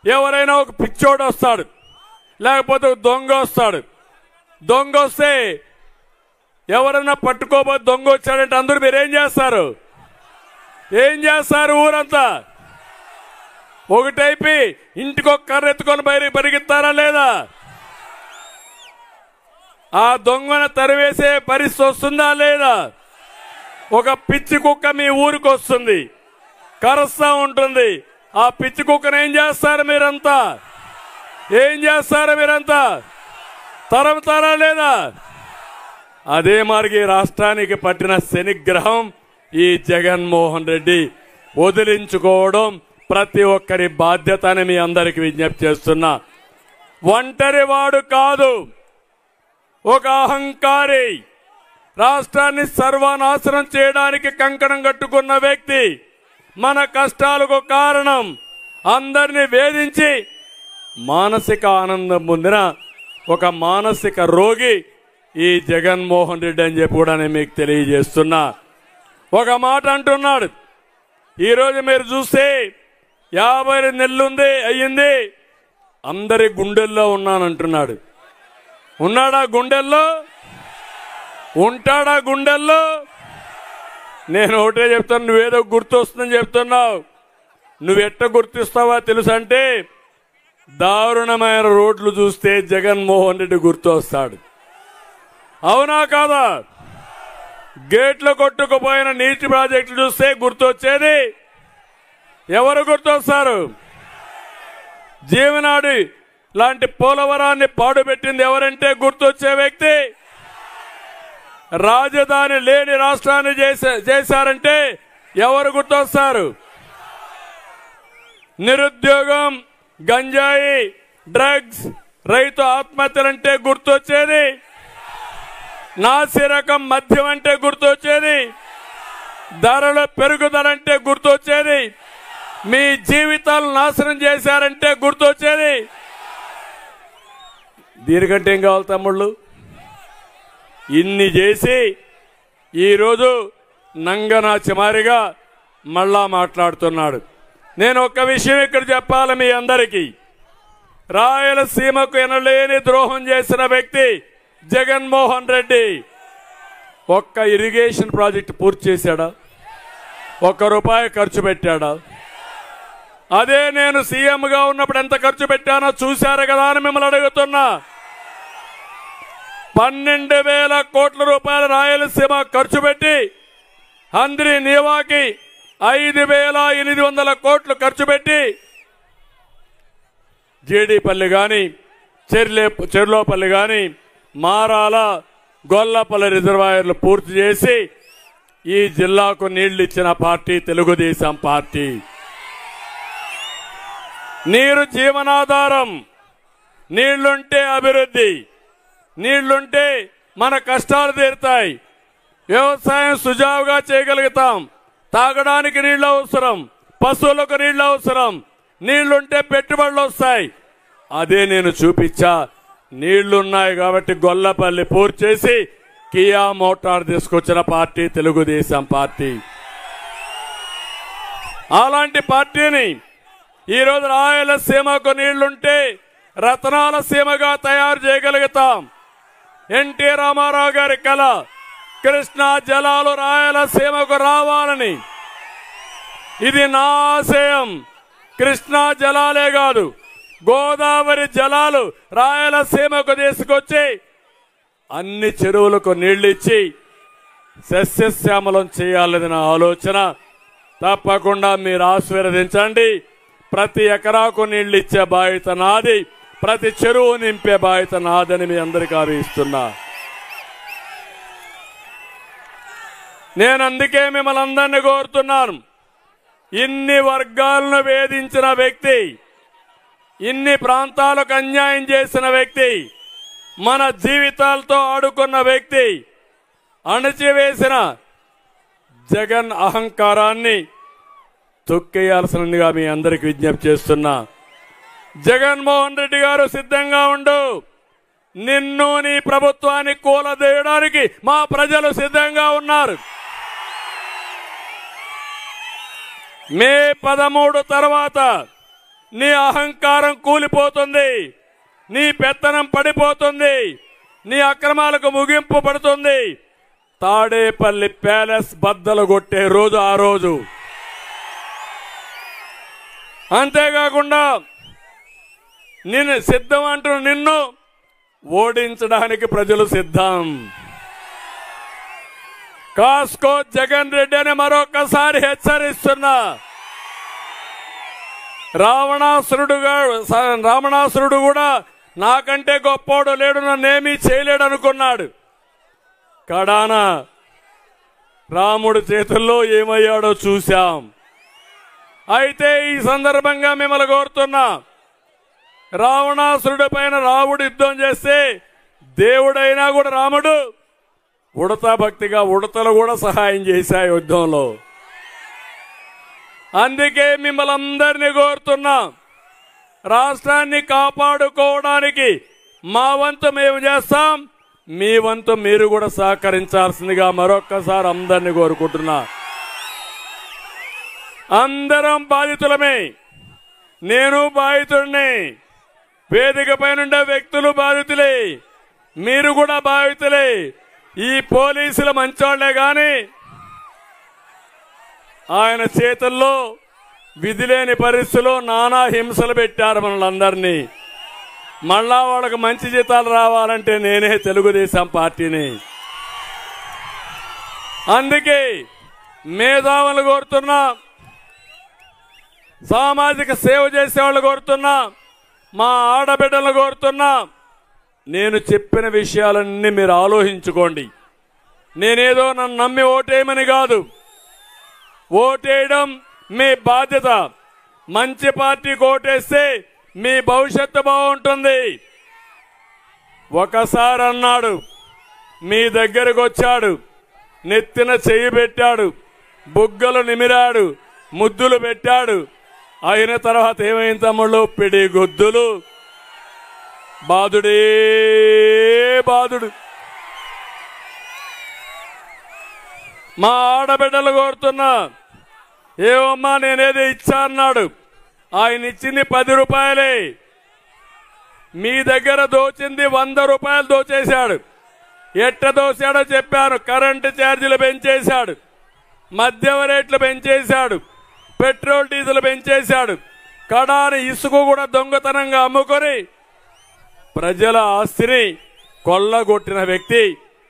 ఎవరైనా ఒక పిచ్చోడు వస్తాడు, లేకపోతే దొంగ వస్తాడు. దొంగ వస్తే ఎవరైనా పట్టుకోబోతే దొంగ వచ్చాడంటే అందరూ మీరేం చేస్తారు? ఊరంతా ఒకటైపి ఇంటికి ఒక కర్ర ఎత్తుకొని పరిగెత్తారా లేదా? ఆ దొంగను తరివేసే పరిస్థితి వస్తుందా లేదా? ఒక పిచ్చి కుక్క మీ ఊరికి వస్తుంది, కరుస్తా ఉంటుంది. ఆ పిచ్చి కుక్కను ఏం చేస్తారు మీరంతా? తరముతారా లేదా? అదే మరి రాష్ట్రానికి పట్టిన శనిగ్రహం ఈ జగన్మోహన్ రెడ్డి వదిలించుకోవడం ప్రతి ఒక్కరి బాధ్యత అని మీ అందరికి విజ్ఞప్తి చేస్తున్నా. ఒంటరి వాడు కాదు, ఒక అహంకారి, రాష్ట్రాన్ని సర్వనాశనం చేయడానికి కంకణం కట్టుకున్న వ్యక్తి, మన కష్టాలకు కారణం, అందరినీ వేధించి మానసిక ఆనందం పొందిన ఒక మానసిక రోగి ఈ జగన్మోహన్ రెడ్డి అని చెప్పి కూడా నేను మీకు తెలియజేస్తున్నా. ఒక మాట అంటున్నాడు, ఈరోజు మీరు చూస్తే 50 నెలలు అయ్యింది, అందరి గుండెల్లో ఉన్నానంటున్నాడు. ఉన్నాడా గుండెల్లో? ఉంటాడా గుండెల్లో? నేను ఒకటే చెప్తాను, నువ్వేదో గుర్తొస్తుందని చెప్తున్నావు. నువ్వెట్ట గుర్తిస్తావా తెలుసంటే, దారుణమైన రోడ్లు చూస్తే జగన్మోహన్ రెడ్డి గుర్తొస్తాడు. అవునా కాదా? గేట్లు కొట్టుకుపోయిన నీటి ప్రాజెక్టులు చూస్తే గుర్తొచ్చేది ఎవరు గుర్తొస్తారు? జీవనాడి లాంటి పోలవరాన్ని పాడుపెట్టింది ఎవరంటే గుర్తొచ్చే వ్యక్తి. రాజధాని లేని రాష్ట్రాన్ని చేశారంటే ఎవరు గుర్తొస్తారు? నిరుద్యోగం, గంజాయి, డ్రగ్స్, రైతు ఆత్మహత్యలంటే గుర్తొచ్చేది. నాసిరకం మద్యం అంటే గుర్తొచ్చేది. ధరల పెరుగుదలంటే గుర్తొచ్చేది. మీ జీవితాలు నాశనం చేశారంటే గుర్తొచ్చేది. దీనికంటే ఏం కావాలి తమ్ముళ్ళు? ఇన్ని చేసి ఈరోజు నంగనాచిమారిగా మళ్ళా మాట్లాడుతున్నాడు. నేను ఒక్క విషయం ఇక్కడ చెప్పాలి మీ అందరికీ. రాయలసీమకు ఎనలేని ద్రోహం చేసిన వ్యక్తి జగన్మోహన్ రెడ్డి. ఒక్క ఇరిగేషన్ ప్రాజెక్టు పూర్తి చేశాడా? ₹1 ఖర్చు పెట్టాడా? అదే నేను సీఎంగా ఉన్నప్పుడు ఎంత ఖర్చు పెట్టానో చూశారు కదా అని మిమ్మల్ని అడుగుతున్నా. 12,000 కోట్ల రూపాయలు రాయలసీమ ఖర్చు పెట్టి, హంద్రి నీవాకి 5,800 కోట్లు ఖర్చు పెట్టి, జీడిపల్లి గాని, చెర్లోపల్లి గాని, మారాల, గొల్లపల్లి రిజర్వాయర్లు పూర్తి చేసి ఈ జిల్లాకు నీళ్లు ఇచ్చిన పార్టీ తెలుగుదేశం పార్టీ. నీరు జీవనాధారం. నీళ్లుంటే అభివృద్ధి, నీళ్లుంటే మన కష్టాలు తీరుతాయి. వ్యవసాయం సుజావుగా చేయగలుగుతాం. తాగడానికి నీళ్లు అవసరం, పశువులకు నీళ్లు అవసరం. నీళ్లుంటే పెట్టుబడులు వస్తాయి. అదే నేను చూపించా. నీళ్లున్నాయి కాబట్టి గొల్లపల్లి పూర్తి చేసి కియా మోటార్ తీసుకొచ్చిన పార్టీ తెలుగుదేశం పార్టీ. అలాంటి పార్టీని ఈరోజు రాయలసీమకు నీళ్లుంటే రతనాల సీమగా తయారు చేయగలుగుతాం. ఎన్టీ రామారావు గారి కళ కృష్ణా జలాలు రాయలసీమకు రావాలని. ఇది నా ఆశయం. కృష్ణా జలాలే కాదు, గోదావరి జలాలు రాయలసీమకు తీసుకొచ్చి అన్ని చెరువులకు నీళ్లిచ్చి సస్యశ్యామలం చేయాలని నా ఆలోచన. తప్పకుండా మీరు ఆశీర్వదించండి. ప్రతి ఎకరాకు నీళ్లు ఇచ్చే బాధ్యత నాది, ప్రతి చెరువు నింపే బాధ్యత నాదని మీ అందరికీ ఆశిస్తున్నా. నేను అందుకే మిమ్మల్ని అందరినీ కోరుతున్నాను. ఇన్ని వర్గాలను వేధించిన వ్యక్తి, ఇన్ని ప్రాంతాలకు అన్యాయం చేసిన వ్యక్తి, మన జీవితాలతో ఆడుకున్న వ్యక్తి, అణచివేసిన జగన్ అహంకారాన్ని తొక్కేయాల్సిందిగా మీ అందరికి విజ్ఞప్తి చేస్తున్నా. జగన్మోహన్ రెడ్డి గారు సిద్ధంగా ఉండు. నిన్ను నీ ప్రభుత్వాన్ని కూలదేయడానికి మా ప్రజలు సిద్ధంగా ఉన్నారు. మే 13 తర్వాత నీ అహంకారం కూలిపోతుంది, నీ పెత్తనం పడిపోతుంది, నీ అక్రమాలకు ముగింపు పడుతుంది. తాడేపల్లి ప్యాలెస్ బద్దలు కొట్టే రోజు ఆ రోజు. అంతేకాకుండా నేను సిద్ధం అంటున్న నిన్ను ఓడించడానికి ప్రజలు సిద్ధం. కాస్కో జగన్ రెడ్డి అని మరొకసారి హెచ్చరిస్తున్నా. రావణాసురుడు కూడా నాకంటే గొప్పోడు లేడు, నన్నేమీ చేయలేడు అనుకున్నాడు. కడాన రాముడి చేతుల్లో ఏమయ్యాడో చూశాం. అయితే ఈ సందర్భంగా మిమ్మల్ని కోరుతున్నా, రావణాసురుడి పైన రాముడు యుద్ధం చేస్తే దేవుడైనా కూడా రాముడు ఉడతా భక్తిగా ఉడతలు కూడా సహాయం చేశాయి యుద్ధంలో. అందుకే మిమ్మల్ని అందరినీ కోరుతున్నా, రాష్ట్రాన్ని కాపాడుకోవడానికి మా వంతు మేము చేస్తాం, మీ వంతు మీరు కూడా సహకరించాల్సిందిగా మరొక్కసారి అందరినీ కోరుకుంటున్నా. అందరం బాధితులమే, నేను బాధితుడిని, వేదిక పైనుండే వ్యక్తులు బాధితులే, మీరు కూడా బాధితులే. ఈ పోలీసులు మంచోళ్లే గాని ఆయన చేతుల్లో విధిలేని పరిస్థితుల్లో నానా హింసలు పెట్టారు మనల్ని. మళ్ళా వాళ్ళకి మంచి జీతాలు రావాలంటే నేనే తెలుగుదేశం పార్టీని. అందుకే మేధావులు కోరుతున్నా, సామాజిక సేవ చేసేవాళ్ళు కోరుతున్నా, మా ఆడబిడ్డలు కోరుతున్నా, నేను చెప్పిన విషయాలన్నీ మీరు ఆలోచించుకోండి. నేనేదో నన్ను నమ్మి ఓటేయమని కాదు, ఓటేయడం మీ బాధ్యత. మంచి పార్టీకి ఓటేస్తే మీ భవిష్యత్తు బాగుంటుంది. ఒకసారి అన్నాడు, మీ దగ్గరకు వచ్చాడు, నెత్తిన చెయ్యి పెట్టాడు, బుగ్గలు నిమిరాడు, ముద్దులు పెట్టాడు. అయిన తర్వాత ఏమైంది తమ్ముళ్ళు? పిడి గొద్దులు, బాధుడే బాధుడు. మా ఆడబిడ్డలు కోరుతున్నా, ఏమమ్మా నేనేదో ఇచ్చా అన్నాడు. ఆయన ఇచ్చింది 10 రూపాయలే, మీ దగ్గర దోచింది 100 రూపాయలు దోచేశాడు. ఎట్ట దోశాడో చెప్పాను. కరెంటు ఛార్జీలు పెంచేశాడు, మద్యం రేట్లు పెంచేశాడు, పెట్రోల్ డీజిల్ పెంచేశాడు, కడాని ఇసుక కూడా దొంగతనంగా అమ్ముకొని ప్రజల ఆస్తిని కొల్లగొట్టిన వ్యక్తి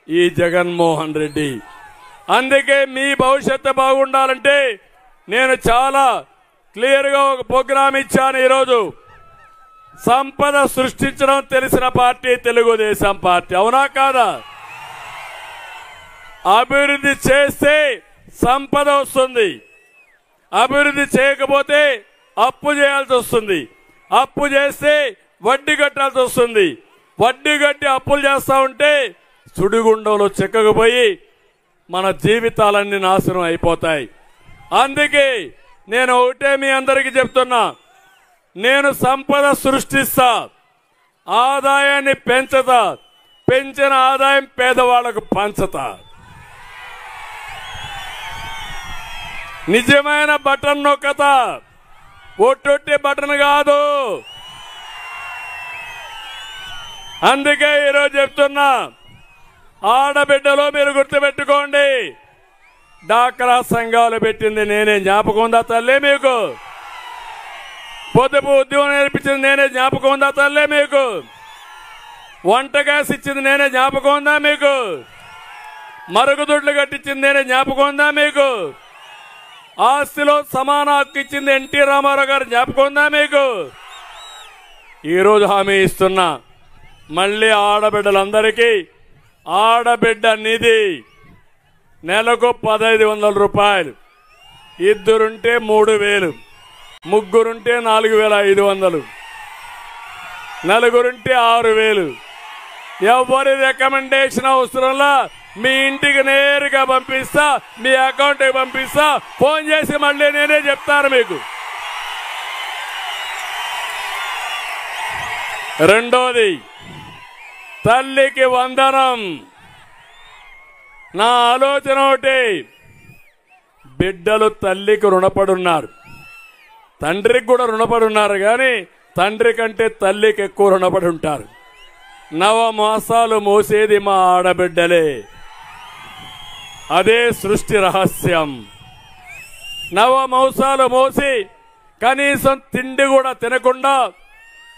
ఈ జగన్మోహన్ రెడ్డి. అందుకే మీ భవిష్యత్తు బాగుండాలంటే నేను చాలా క్లియర్గా ఒక ప్రోగ్రాం ఇచ్చాను. ఈరోజు సంపద సృష్టించడం తెలిసిన పార్టీ తెలుగుదేశం పార్టీ, అవునా కాదా? అభివృద్ధి చేస్తే సంపద వస్తుంది, అభివృద్ధి చేయకపోతే అప్పు చేయాల్సి వస్తుంది, అప్పు చేస్తే వడ్డీ కట్టాల్సి వస్తుంది, వడ్డీ కట్టి అప్పులు చేస్తా ఉంటే సుడిగుండంలో చిక్కకపోయి మన జీవితాలన్నీ నాశనం అయిపోతాయి. అందుకే నేను ఒకటే మీ అందరికీ చెప్తున్నా, నేను సంపద సృష్టిస్తా, ఆదాయాన్ని పెంచుతా, పెంచిన ఆదాయం పేదవాళ్లకు పంచుతా. నిజమైన బటన్ నొక్కతా, ఒట్టొట్టి బటన్ కాదు. అందుకే ఈరోజు చెప్తున్నా, ఆడబిడ్డలో మీరు గుర్తుపెట్టుకోండి, డాక్రా సంఘాలు పెట్టింది నేనే, జ్ఞాపకం ఉందా తల్లి మీకు? పొదుపు ఉద్యోగం నేర్పించింది నేనే, జ్ఞాపకం ఉందా తల్లి మీకు? వంట గ్యాస్ ఇచ్చింది నేనే, జ్ఞాపకం ఉందా మీకు? మరుగుదొడ్లు కట్టించింది నేనే, జ్ఞాపకం ఉందా మీకు? ఆస్తిలో సమాన హక్కు ఇచ్చింది ఎన్టీ రామారావు గారు, జ్ఞాపకం ఉందా మీకు? ఈరోజు హామీ ఇస్తున్నా, మళ్ళీ ఆడబిడ్డలందరికీ ఆడబిడ్డ నిధి నెలకు 1500 రూపాయలు, ఇద్దరుంటే 3000, ముగ్గురుంటే 4500, నలుగురుంటే 6000. ఎవరి రికమెండేషన్ అవసరంలా మీ ఇంటికి నేరుగా పంపిస్తా, మీ అకౌంట్కి పంపిస్తా. ఫోన్ చేసి మళ్ళీ నేనే చెప్తాను మీకు. రెండోది, తల్లికి వందనం. నా ఆలోచన ఒకటి, బిడ్డలు తల్లికి రుణపడున్నారు, తండ్రికి కూడా రుణపడి ఉన్నారు, కానీ తండ్రి కంటే తల్లికి ఎక్కువ రుణపడి ఉంటారు. 9 మాసాలు మోసేది మా ఆడబిడ్డలే, అదే సృష్టి రహస్యం. 9 మాసాలు మోసి కనీసం తిండి కూడా తినకుండా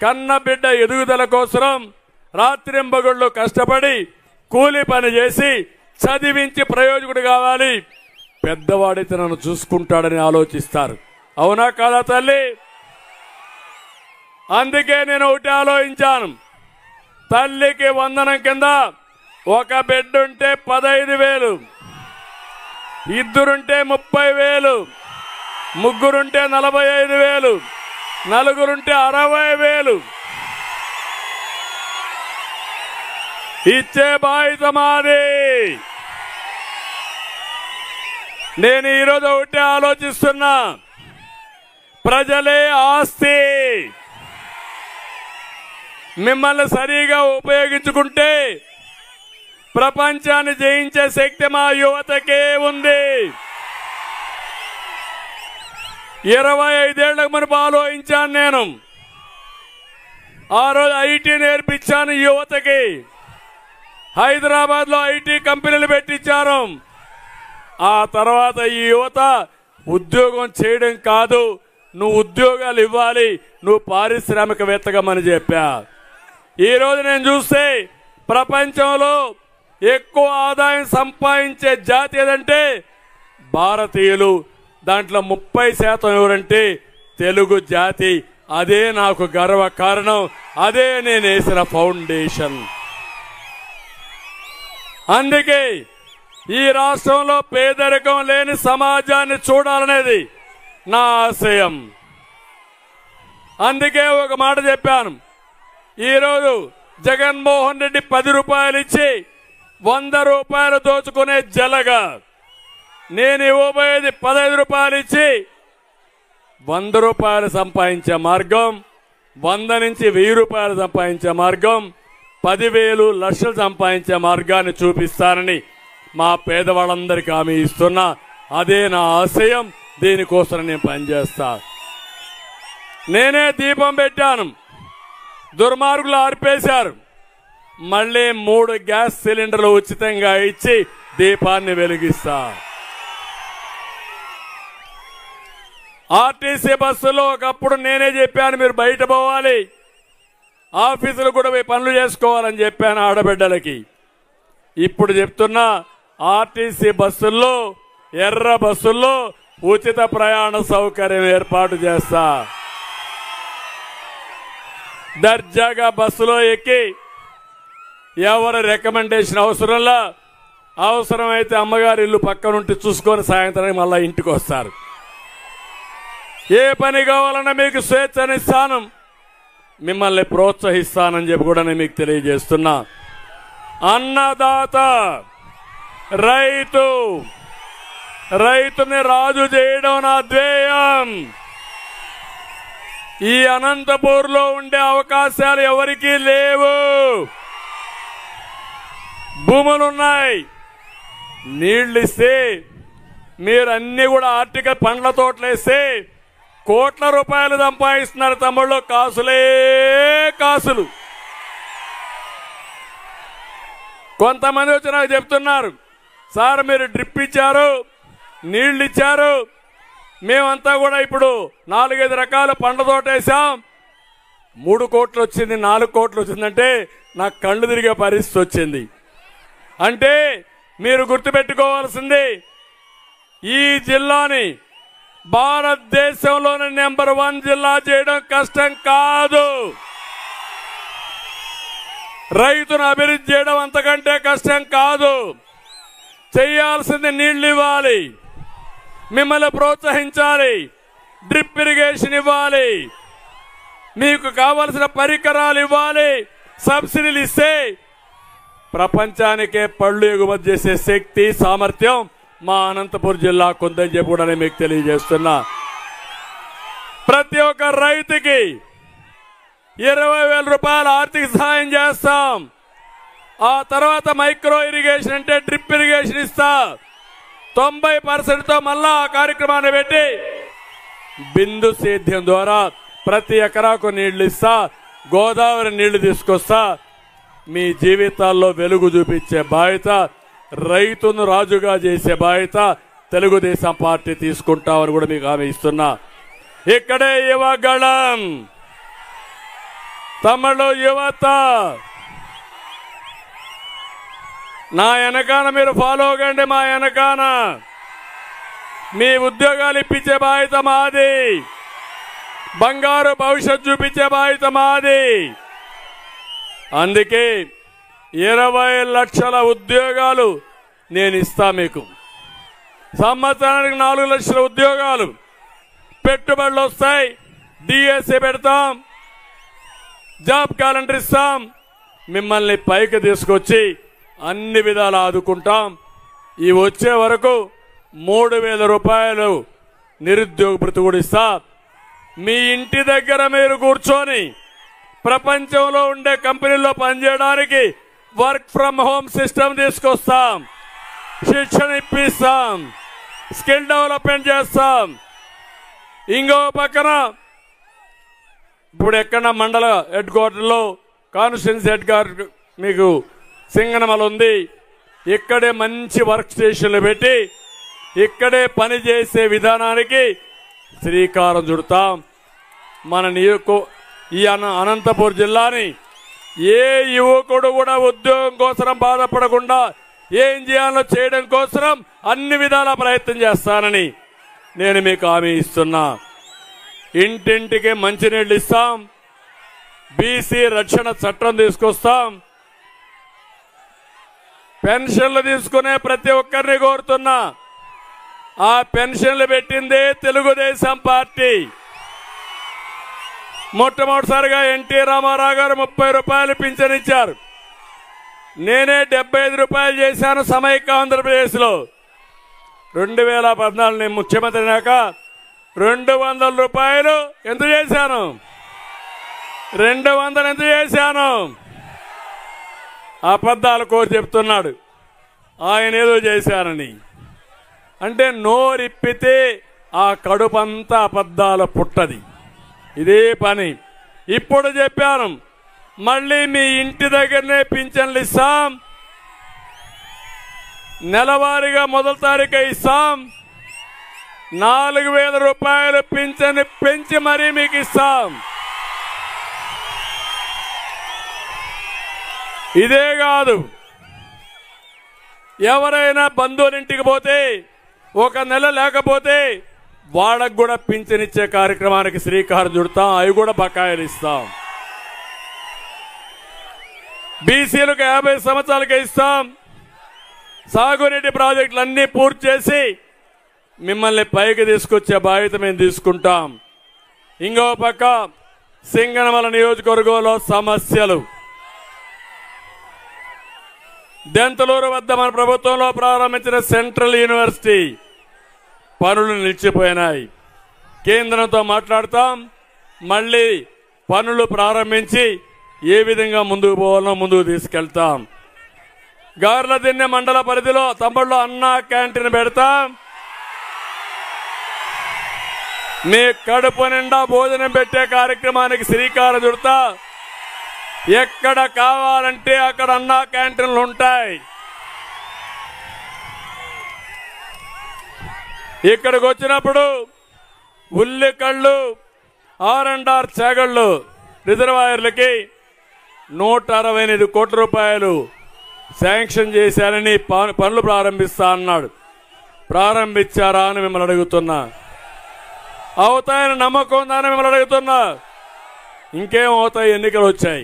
కన్న బిడ్డ ఎదుగుదల కోసం రాత్రింబగళ్ళు కష్టపడి కూలి పని చేసి చదివించి ప్రయోజకుడు కావాలి, పెద్దవాడైతే నన్ను చూసుకుంటాడని ఆలోచిస్తారు. అవునా కాదా తల్లి? అందుకే నేను ఒకటి ఆలోచించాను, తల్లికి వందనం కింద ఒక బిడ్డ ఉంటే 15,000, ఇద్దరుంటే 30,000, ముగ్గురుంటే 45,000, నలుగురుంటే 60,000. ఇచ్చే బాధ్యత మాది. నేను ఈరోజు ఒకటే ఆలోచిస్తున్నా, ప్రజలే ఆస్తి. మిమ్మల్ని సరిగా ఉపయోగించుకుంటే ప్రపంచాన్ని జయించే శక్తి మా యువతకే ఉంది. 25 ఏళ్లకు మునుపు ఆలోచించాను నేను. ఆ రోజు ఐటీ నేర్పించాను యువతకి. హైదరాబాద్లో ఐటీ కంపెనీలు పెట్టించారు. ఆ తర్వాత ఈ యువత ఉద్యోగం చేయడం కాదు, నువ్వు ఉద్యోగాలు ఇవ్వాలి, నువ్వు పారిశ్రామికవేత్తగా చెప్పా. ఈరోజు నేను చూస్తే ప్రపంచంలో ఎక్కువ ఆదాయం సంపాదించే జాతి ఏదంటే భారతీయులు. దాంట్లో 30% ఎవరంటే తెలుగు జాతి. అదే నాకు గర్వ కారణం, అదే నేను వేసిన ఫౌండేషన్. అందుకే ఈ రాష్ట్రంలో పేదరికం లేని సమాజాన్ని చూడాలనేది నా ఆశయం. అందుకే ఒక మాట చెప్పాను. ఈరోజు జగన్మోహన్ రెడ్డి 10 రూపాయలు ఇచ్చి 100 రూపాయలు దోచుకునే జలగా, నేను ఇవ్వబోయేది 15 రూపాయలు ఇచ్చి 100 రూపాయలు సంపాదించే మార్గం, 100 నుంచి 1000 రూపాయలు సంపాదించే మార్గం, 10,000 లక్షలు సంపాదించే మార్గాన్ని చూపిస్తానని మా పేదవాళ్ళందరికీ హామీ ఇస్తున్నా. అదే నా ఆశయం. దీనికోసం నేను పనిచేస్తా. నేనే దీపం పెట్టాను, దుర్మార్గులు ఆర్పేశారు. మళ్ళీ 3 గ్యాస్ సిలిండర్లు ఉచితంగా ఇచ్చి దీపాన్ని వెలిగిస్తా. ఆర్టీసీ బస్సులో ఒకప్పుడు నేనే చెప్పాను, మీరు బయట పోవాలి, ఆఫీసులు కూడా పోయి పనులు చేసుకోవాలని చెప్పాను ఆడబిడ్డలకి. ఇప్పుడు చెప్తున్నా, ఆర్టీసీ బస్సుల్లో, ఎర్ర బస్సుల్లో ఉచిత ప్రయాణ సౌకర్యం ఏర్పాటు చేస్తా. దర్జాగా బస్సులో ఎక్కి ఎవరి రికమెండేషన్ అవసరంలా, అవసరమైతే అమ్మగారి ఇల్లు పక్కనుంటి చూసుకొని సాయంత్రానికి మళ్ళా ఇంటికి వస్తారు. ఏ పని కావాలన్నా మీకు స్వేచ్ఛనిస్తాను, మిమ్మల్ని ప్రోత్సహిస్తానని చెప్పి కూడా నేను మీకు తెలియజేస్తున్నా. అన్నదాత రైతు, రైతుని రాజు చేయడం నా ధ్యేయం. ఈ అనంతపూర్లో ఉండే అవకాశాలు ఎవరికీ లేవు. భూములున్నాయి, నీళ్లు ఇస్తే మీరు అన్ని కూడా ఆర్టికల్ పండ్ల తోటలు వేస్తే కోట్ల రూపాయలు సంపాదిస్తున్నారు తమ్ముళ్ళు. కాసులే కాసులు. కొంతమంది వచ్చి నాకు చెప్తున్నారు, సార్ మీరు డ్రిప్ ఇచ్చారు, నీళ్లు ఇచ్చారు, మేమంతా కూడా ఇప్పుడు 4-5 రకాల పండ్ల తోట వేసాం, 3 కోట్లు వచ్చింది, 4 కోట్లు వచ్చిందంటే నాకు కళ్ళు తిరిగే పరిస్థితి వచ్చింది. అంటే మీరు గుర్తుపెట్టుకోవాల్సింది, ఈ జిల్లాని భారతదేశంలోని నెంబర్ 1 జిల్లా చేయడం కష్టం కాదు. రైతును అభివృద్ధి చేయడం అంతకంటే కష్టం కాదు. చేయాల్సింది నీళ్లు ఇవ్వాలి, మిమ్మల్ని ప్రోత్సహించాలి, డ్రిప్ ఇరిగేషన్ ఇవ్వాలి, మీకు కావలసిన పరికరాలు ఇవ్వాలి, సబ్సిడీలు ఇస్తే ప్రపంచానికే పళ్ళు ఎగుమతి చేసే శక్తి, సామర్థ్యం మా అనంతపురం జిల్లాకు ఉందని చెప్పి కూడా నేను మీకు తెలియజేస్తున్నా. ప్రతి ఒక్క రైతుకి 20,000 రూపాయల ఆర్థిక సహాయం చేస్తాం. ఆ తర్వాత మైక్రో ఇరిగేషన్ అంటే డ్రిప్ ఇరిగేషన్ ఇస్తా. 90%తో మళ్ళా ఆ కార్యక్రమాన్ని పెట్టి బిందు సేద్యం ద్వారా ప్రతి ఎకరాకు నీళ్లు ఇస్తా, గోదావరి నీళ్లు తీసుకొస్తా. మీ జీవితాల్లో వెలుగు చూపించే బాధ్యత, రైతును రాజుగా చేసే బాధ్యత తెలుగుదేశం పార్టీ తీసుకుంటామని కూడా మీకు హామీ ఇస్తున్నా. ఇక్కడే యువగళం, తమిళ యువత, నా వెనకాన మీరు ఫాలో అవ్వండి. మా వెనకాన మీ ఉద్యోగాలు ఇప్పించే బాధ్యత మాది, బంగారు భవిష్యత్తు చూపించే బాధ్యత మాది. అందుకే 20 లక్షల ఉద్యోగాలు నేను ఇస్తా మీకు. సంవత్సరానికి 4 లక్షల ఉద్యోగాలు, పెట్టుబడులు వస్తాయి, డిఎస్సి పెడతాం, జాబ్ క్యాలెండర్ ఇస్తాం, మిమ్మల్ని పైకి తీసుకొచ్చి అన్ని విధాలు ఆదుకుంటాం. ఈ వచ్చే వరకు 3,000 రూపాయలు నిరుద్యోగ భృతి కూడా ఇస్తా. మీ ఇంటి దగ్గర మీరు కూర్చొని ప్రపంచంలో ఉండే కంపెనీల్లో పనిచేయడానికి వర్క్ ఫ్రమ్ హోమ్ సిస్టమ్ తీసుకొస్తాం. శిక్షణ ఇప్పిస్తాం. స్కిల్ డెవలప్మెంట్ చేస్తాం. ఇంకో పక్కన ఇప్పుడు ఎక్కడ మండల హెడ్ క్వార్టర్లో కాన్స్టిట్యున్సీ హెడ్ క్వార్టర్ మీకు సింగనమల ఉంది. ఇక్కడే మంచి వర్క్ స్టేషన్లు పెట్టి ఇక్కడే పని చేసే విధానానికి శ్రీకారం చుడతాం. మన ఈ అనంతపురం జిల్లాని ఏ యువకుడు కూడా ఉద్యోగం కోసం బాధపడకుండా ఏం చేయాలో చేయడం కోసం అన్ని విధాల ప్రయత్నం చేస్తానని నేను మీకు హామీ ఇస్తున్నా. ఇంటింటికి మంచినీళ్ళు ఇస్తాం. బీసీ రక్షణ చట్టం తీసుకొస్తాం. పెన్షన్లు తీసుకునే ప్రతి ఒక్కరిని కోరుతున్నా. ఆ పెన్షన్లు పెట్టిందే తెలుగుదేశం పార్టీ. మొట్టమొదటిసారిగా ఎన్టీ రామారావు గారు 30 రూపాయలు పింఛన్ ఇచ్చారు. నేనే 75 రూపాయలు చేశాను సమైక్య ఆంధ్రప్రదేశ్లో. 2014 నేను ముఖ్యమంత్రి అయినాక 200 రూపాయలు ఎంత చేశాను? 200 ఎంత చేశాను? అబద్ధాలు కోరి చెప్తున్నాడు ఆయన ఏదో చేశానని. అంటే నోరిప్పితే ఆ కడుపంతా అబద్ధాల పుట్టది. ఇదే పని. ఇప్పుడు చెప్పాను, మళ్ళీ మీ ఇంటి దగ్గరనే పింఛన్లు ఇస్తాం. నెలవారీగా మొదటి తారీఖు ఇస్తాం. 4,000 రూపాయలు పింఛన్ పెంచి మరీ మీకు ఇస్తాం. ఇదే కాదు, ఎవరైనా బంధువుల ఇంటికి పోతే 1 నెల లేకపోతే వాళ్ళకు కూడా పింఛన్ ఇచ్చే కార్యక్రమానికి శ్రీకారం చుడతాం. అవి కూడా బకాయిలు ఇస్తాం. బీసీలకు 50 సంవత్సరాలకే ఇస్తాం. సాగునీటి ప్రాజెక్టులన్నీ పూర్తి చేసి మిమ్మల్ని పైకి తీసుకొచ్చే బాధ్యత మేము తీసుకుంటాం. ఇంకో పక్క సింగనమల నియోజకవర్గంలో సమస్యలు. దెంతలూరు వద్ద మన ప్రభుత్వంలో ప్రారంభించిన సెంట్రల్ యూనివర్సిటీ పనులు నిలిచిపోయినాయి. కేంద్రంతో మాట్లాడతాం. మళ్ళీ పనులు ప్రారంభించి ఏ విధంగా ముందుకు పోవాలో ముందుకు తీసుకెళ్తాం. గార్లదిన్నె మండల పరిధిలో తమ్ముళ్ళు అన్నా క్యాంటీన్ పెడతాం. మీ కడుపు నిండా భోజనం పెట్టే కార్యక్రమానికి శ్రీకారం చుడతా. ఎక్కడ కావాలంటే అక్కడ అన్నా క్యాంటీన్లు ఉంటాయి. ఇక్కడికి వచ్చినప్పుడు ఉల్లికళ్ళు R&R చాగళ్ళు రిజర్వాయర్లకి 168 కోట్ల రూపాయలు శాంక్షన్ చేశారని పనులు ప్రారంభిస్తా అన్నాడు. ప్రారంభించారా అని మిమ్మల్ని అడుగుతున్నా. అవుతాయని నమ్మకం ఉందని మిమ్మల్ని అడుగుతున్నా. ఇంకేం అవుతాయి? ఎన్నికలు వచ్చాయి.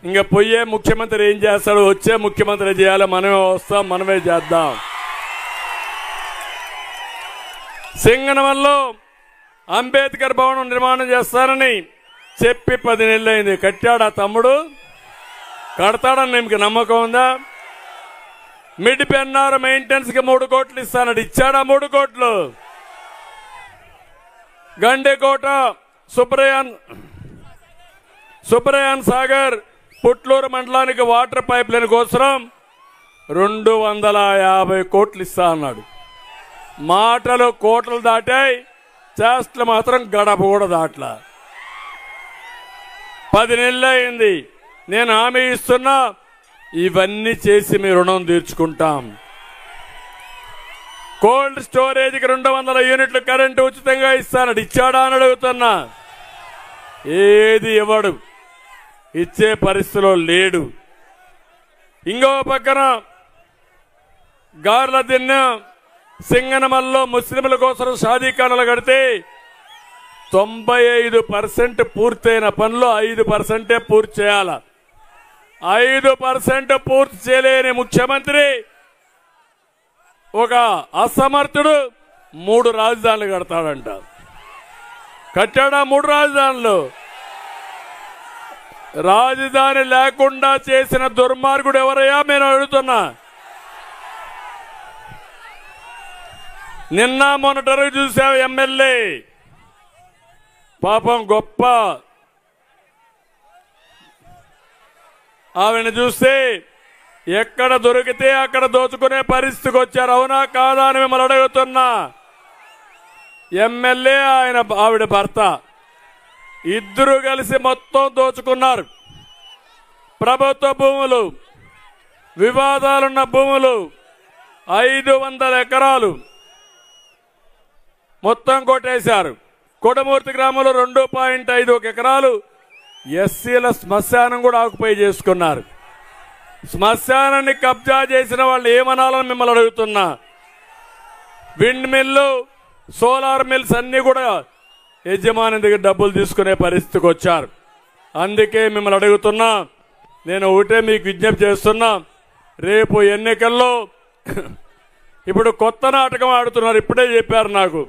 ఇంకా పోయే ముఖ్యమంత్రి ఏం చేస్తాడు? వచ్చే ముఖ్యమంత్రి చేయాలి. మనమే వస్తాం, మనమే చేద్దాం. సింగనమల్లో అంబేద్కర్ భవనం నిర్మాణం చేస్తానని చెప్పి 10 నెలలు అయింది. కట్టాడా తమ్ముడు? కడతాడని మీకు నమ్మకం ఉందా? మిడ్ పెన్నార్ మెయింటెనెన్స్ కి 3 కోట్లు ఇస్తానని ఇచ్చాడా? 3 కోట్లు. గండికోట సుబ్రయాన్ సాగర్ పుట్లూరు మండలానికి వాటర్ పైప్ లైన్ కోసం 250 కోట్లు ఇస్తా అన్నాడు. మాటలు కోట్లు దాటాయి, చేష్టలు మాత్రం గడప కూడా దాట్లా. 10 నెలలు అయింది. నేను హామీ ఇస్తున్నా, ఇవన్నీ చేసి మీ రుణం తీర్చుకుంటాం. కోల్డ్ స్టోరేజ్కి 200 యూనిట్లు కరెంటు ఉచితంగా ఇస్తానడు. ఇచ్చాడా అని అడుగుతున్నా. ఏది ఇవ్వడు, ఇచ్చే పరిస్థితిలో లేడు. ఇంకో పక్కన గార్లదిన్నె సింగనమల్లో ముస్లింల కోసం షాదీఖానాలు కడితే 95% పూర్తయిన పనులు 5% పూర్తి చేయాల. 5% పూర్తి చేయలేని ముఖ్యమంత్రి, ఒక అసమర్థుడు 3 రాజధానులు కడతాడంట. కట్టాడా? 3 రాజధానులు. రాజధాని లేకుండా చేసిన దుర్మార్గుడు ఎవరయ్యా నేను అడుగుతున్నా. నిన్న మొన్నటి చూసావు ఎమ్మెల్యే పాపం గొప్ప ఆవిడని చూస్తే ఎక్కడ దొరికితే అక్కడ దోచుకునే పరిస్థితికి వచ్చారు. అవునా కాదా అని మిమ్మల్ని అడుగుతున్నా. ఎమ్మెల్యే ఆవిడ భర్త ఇద్దరు కలిసి మొత్తం దోచుకున్నారు. ప్రభుత్వ భూములు, వివాదాలున్న భూములు 500 ఎకరాలు మొత్తం కొట్టేశారు. కొడమూర్తి గ్రామంలో 2.5 ఎకరాలు ఎస్సీల శ్మశానం కూడా ఆక్యుపై చేసుకున్నారు. శ్మశానాన్ని కబ్జా చేసిన వాళ్ళు ఏమనాలని మిమ్మల్ని అడుగుతున్నా. విండ్ మిల్లు, సోలార్ మిల్స్ అన్ని కూడా యజమాని దగ్గర డబ్బులు తీసుకునే పరిస్థితికి వచ్చారు. అందుకే మిమ్మల్ని అడుగుతున్నా, నేను ఒకటే మీకు విజ్ఞప్తి చేస్తున్నా. రేపు ఎన్నికల్లో ఇప్పుడు కొత్త నాటకం ఆడుతున్నారు. ఇప్పుడే చెప్పారు నాకు,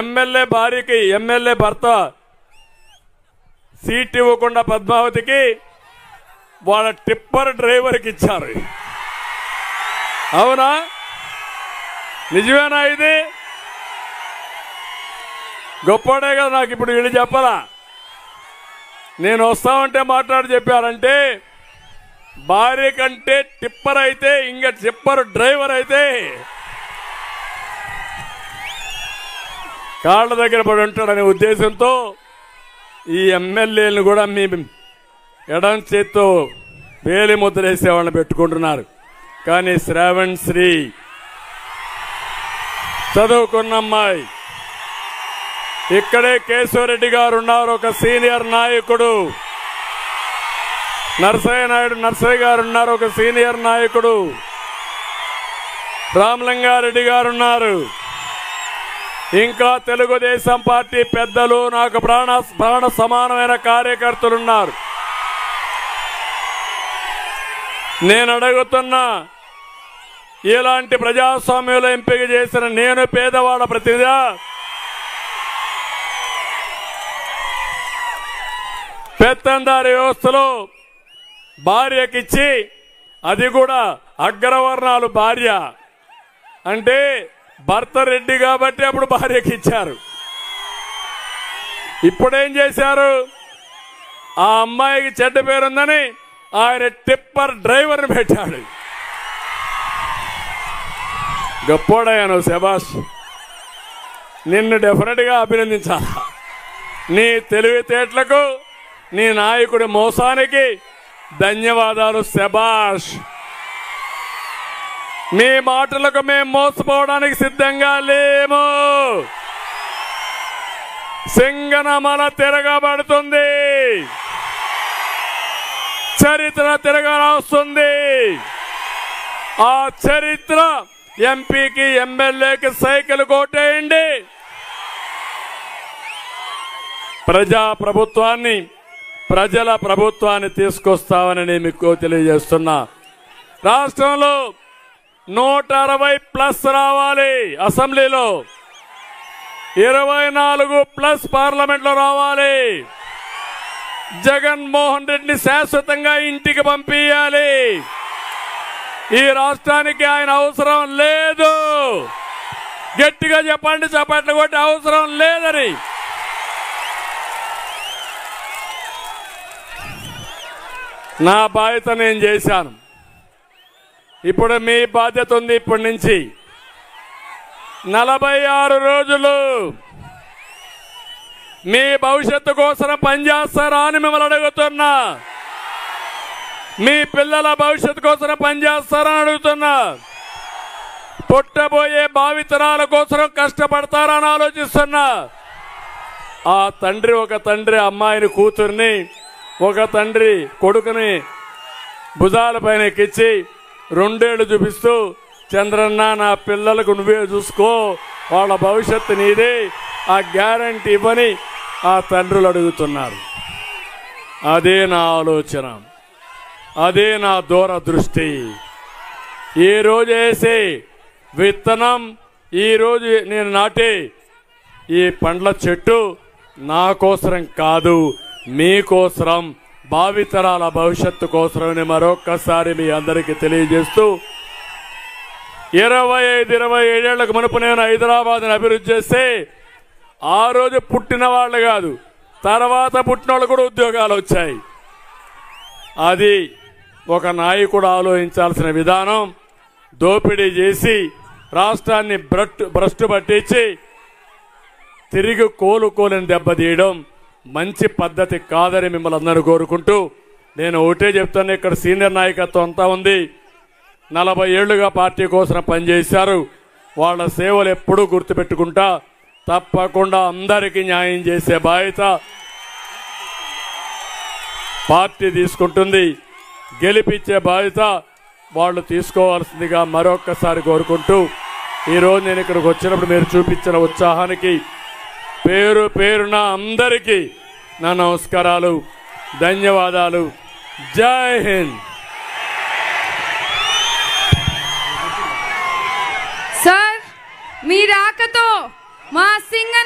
ఎమ్మెల్యే భార్యకి ఎమ్మెల్యే భర్త సీట్ ఇవ్వకుండా పద్మావతికి వాళ్ళ టిప్పర్ డ్రైవర్కి ఇచ్చారు. అవునా? నిజమేనా? ఇది గొప్పడే కదా. నాకు ఇప్పుడు వీళ్ళు చెప్పాలా? నేను వస్తామంటే మాట్లాడి చెప్పారంటే భార్య కంటే టిప్పర్ అయితే ఇంకా టిప్పర్ డ్రైవర్ అయితే కాళ్ళ దగ్గర పడి ఉంటాడనే ఉద్దేశంతో ఈ ఎమ్మెల్యేలను కూడా మీ ఎడం చేత్తో వేలి ముద్రేసే వాళ్ళని పెట్టుకుంటున్నారు. కానీ శ్రావణ్ శ్రీ చదువుకున్న అమ్మాయి, ఇక్కడే కేశవరెడ్డి గారు ఉన్నారు, ఒక సీనియర్ నాయకుడు. నర్సయ్య గారు ఉన్నారు, ఒక సీనియర్ నాయకుడు. రామలింగారెడ్డి గారు ఉన్నారు. ఇంకా తెలుగుదేశం పార్టీ పెద్దలు, నాకు ప్రాణ సమానమైన కార్యకర్తలు ఉన్నారు. నేను అడుగుతున్నా, ఇలాంటి ప్రజాస్వామ్యంలో ఎంపిక చేసిన నేను పేదవాడ ప్రతినిధిగా పెత్తందారి వ్యవస్థలో భార్యకిచ్చి, అది కూడా అగ్రవర్ణాలు భార్య అంటే భర్త రెడ్డి కాబట్టి అప్పుడు భార్యకి ఇచ్చారు. ఇప్పుడేం చేశారు? ఆ అమ్మాయికి చెడ్డ పేరుందని ఆయన టిప్పర్ డ్రైవర్ని పెట్టాడు. గొప్పోడయ్యాను శభాష్. నిన్ను డెఫినెట్గా అభినందించాలి. నీ తెలివితేటలకు, నీ నాయకుడి మోసానికి ధన్యవాదాలు. శభాష్. మీ మాటలకు మేము మోసపోవడానికి సిద్ధంగా లేము. సింగనమల తిరగబడుతుంది, చరిత్ర తిరగరాస్తుంది. ఆ చరిత్ర ఎంపీకి, ఎమ్మెల్యేకి సైకిల్ కొట్టేయండి. ప్రజాప్రభుత్వాన్ని, ప్రజల ప్రభుత్వాన్ని తీసుకొస్తామని నేను మీకు తెలియజేస్తున్నా. రాష్ట్రంలో 160+ రావాలి, అసెంబ్లీలో 24+ పార్లమెంట్లో రావాలి. జగన్మోహన్ రెడ్డిని శాశ్వతంగా ఇంటికి పంపించాలి. ఈ రాష్ట్రానికి ఆయన అవసరం లేదు. గట్టిగా చెప్పండి, చప్పట్లు కొట్టి అవసరం లేదని. నా బాధ్యత నేను చేశాను. ఇప్పుడు మీ బాధ్యత ఉంది. ఇప్పటి నుంచి 46 రోజులు మీ భవిష్యత్తు కోసం పనిచేస్తారా అని మిమ్మల్ని అడుగుతున్నా. మీ పిల్లల భవిష్యత్తు కోసం పనిచేస్తారని అడుగుతున్నా. పుట్టబోయే భావితరాల కోసం కష్టపడతారని ఆలోచిస్తున్నా. ఆ తండ్రి, ఒక తండ్రి అమ్మాయిని, కూతుర్ని, ఒక తండ్రి కొడుకుని భుజాలపైన ఎక్కించి 2 ఏళ్లు చూపిస్తూ, చంద్రన్న నా పిల్లలకు నువ్వే చూసుకో, వాళ్ళ భవిష్యత్తు నీదే, ఆ గ్యారంటీ ఇవ్వని ఆ తండ్రులు అడుగుతున్నారు. అదే నా ఆలోచన, అదే నా దూరదృష్టి. ఈ రోజు వేసే విత్తనం, ఈ రోజు నేను నాటే ఈ పండ్ల చెట్టు నా కోసరం కాదు, మీకోసరం, భావితరాల భవిష్యత్తు కోసమని మరొక్కసారి మీ అందరికీ తెలియజేస్తూ 25-27 ఏళ్లకు మునుపు నేను హైదరాబాద్ని అభివృద్ధి చేస్తే ఆ రోజు పుట్టిన వాళ్ళు కాదు, తర్వాత పుట్టిన వాళ్ళు కూడా ఉద్యోగాలు వచ్చాయి. అది ఒక నాయకుడు ఆలోచించాల్సిన విధానం. దోపిడీ చేసి రాష్ట్రాన్ని భ్రష్టు పట్టించి తిరిగి కోలుకోలేని దెబ్బతీయడం మంచి పద్ధతి కాదని మిమ్మల్ని అందరూ కోరుకుంటూ నేను ఒకటే చెప్తాను. ఇక్కడ సీనియర్ నాయకత్వం అంతా ఉంది. 40 ఏళ్లుగా పార్టీ కోసం పనిచేశారు. వాళ్ళ సేవలు ఎప్పుడూ గుర్తుపెట్టుకుంటా తప్పకుండా అందరికీ న్యాయం చేసే బాధ్యత పార్టీ తీసుకుంటుంది. గెలిపించే బాధ్యత వాళ్ళు తీసుకోవాల్సిందిగా మరొక్కసారి కోరుకుంటూ ఈరోజు నేను ఇక్కడికి వచ్చినప్పుడు మీరు చూపించిన ఉత్సాహానికి పేరు పేరున అందరికీ నా నమస్కారాలు, ధన్యవాదాలు. జై హింద్. సార్ మీ రాకతో మా సింగ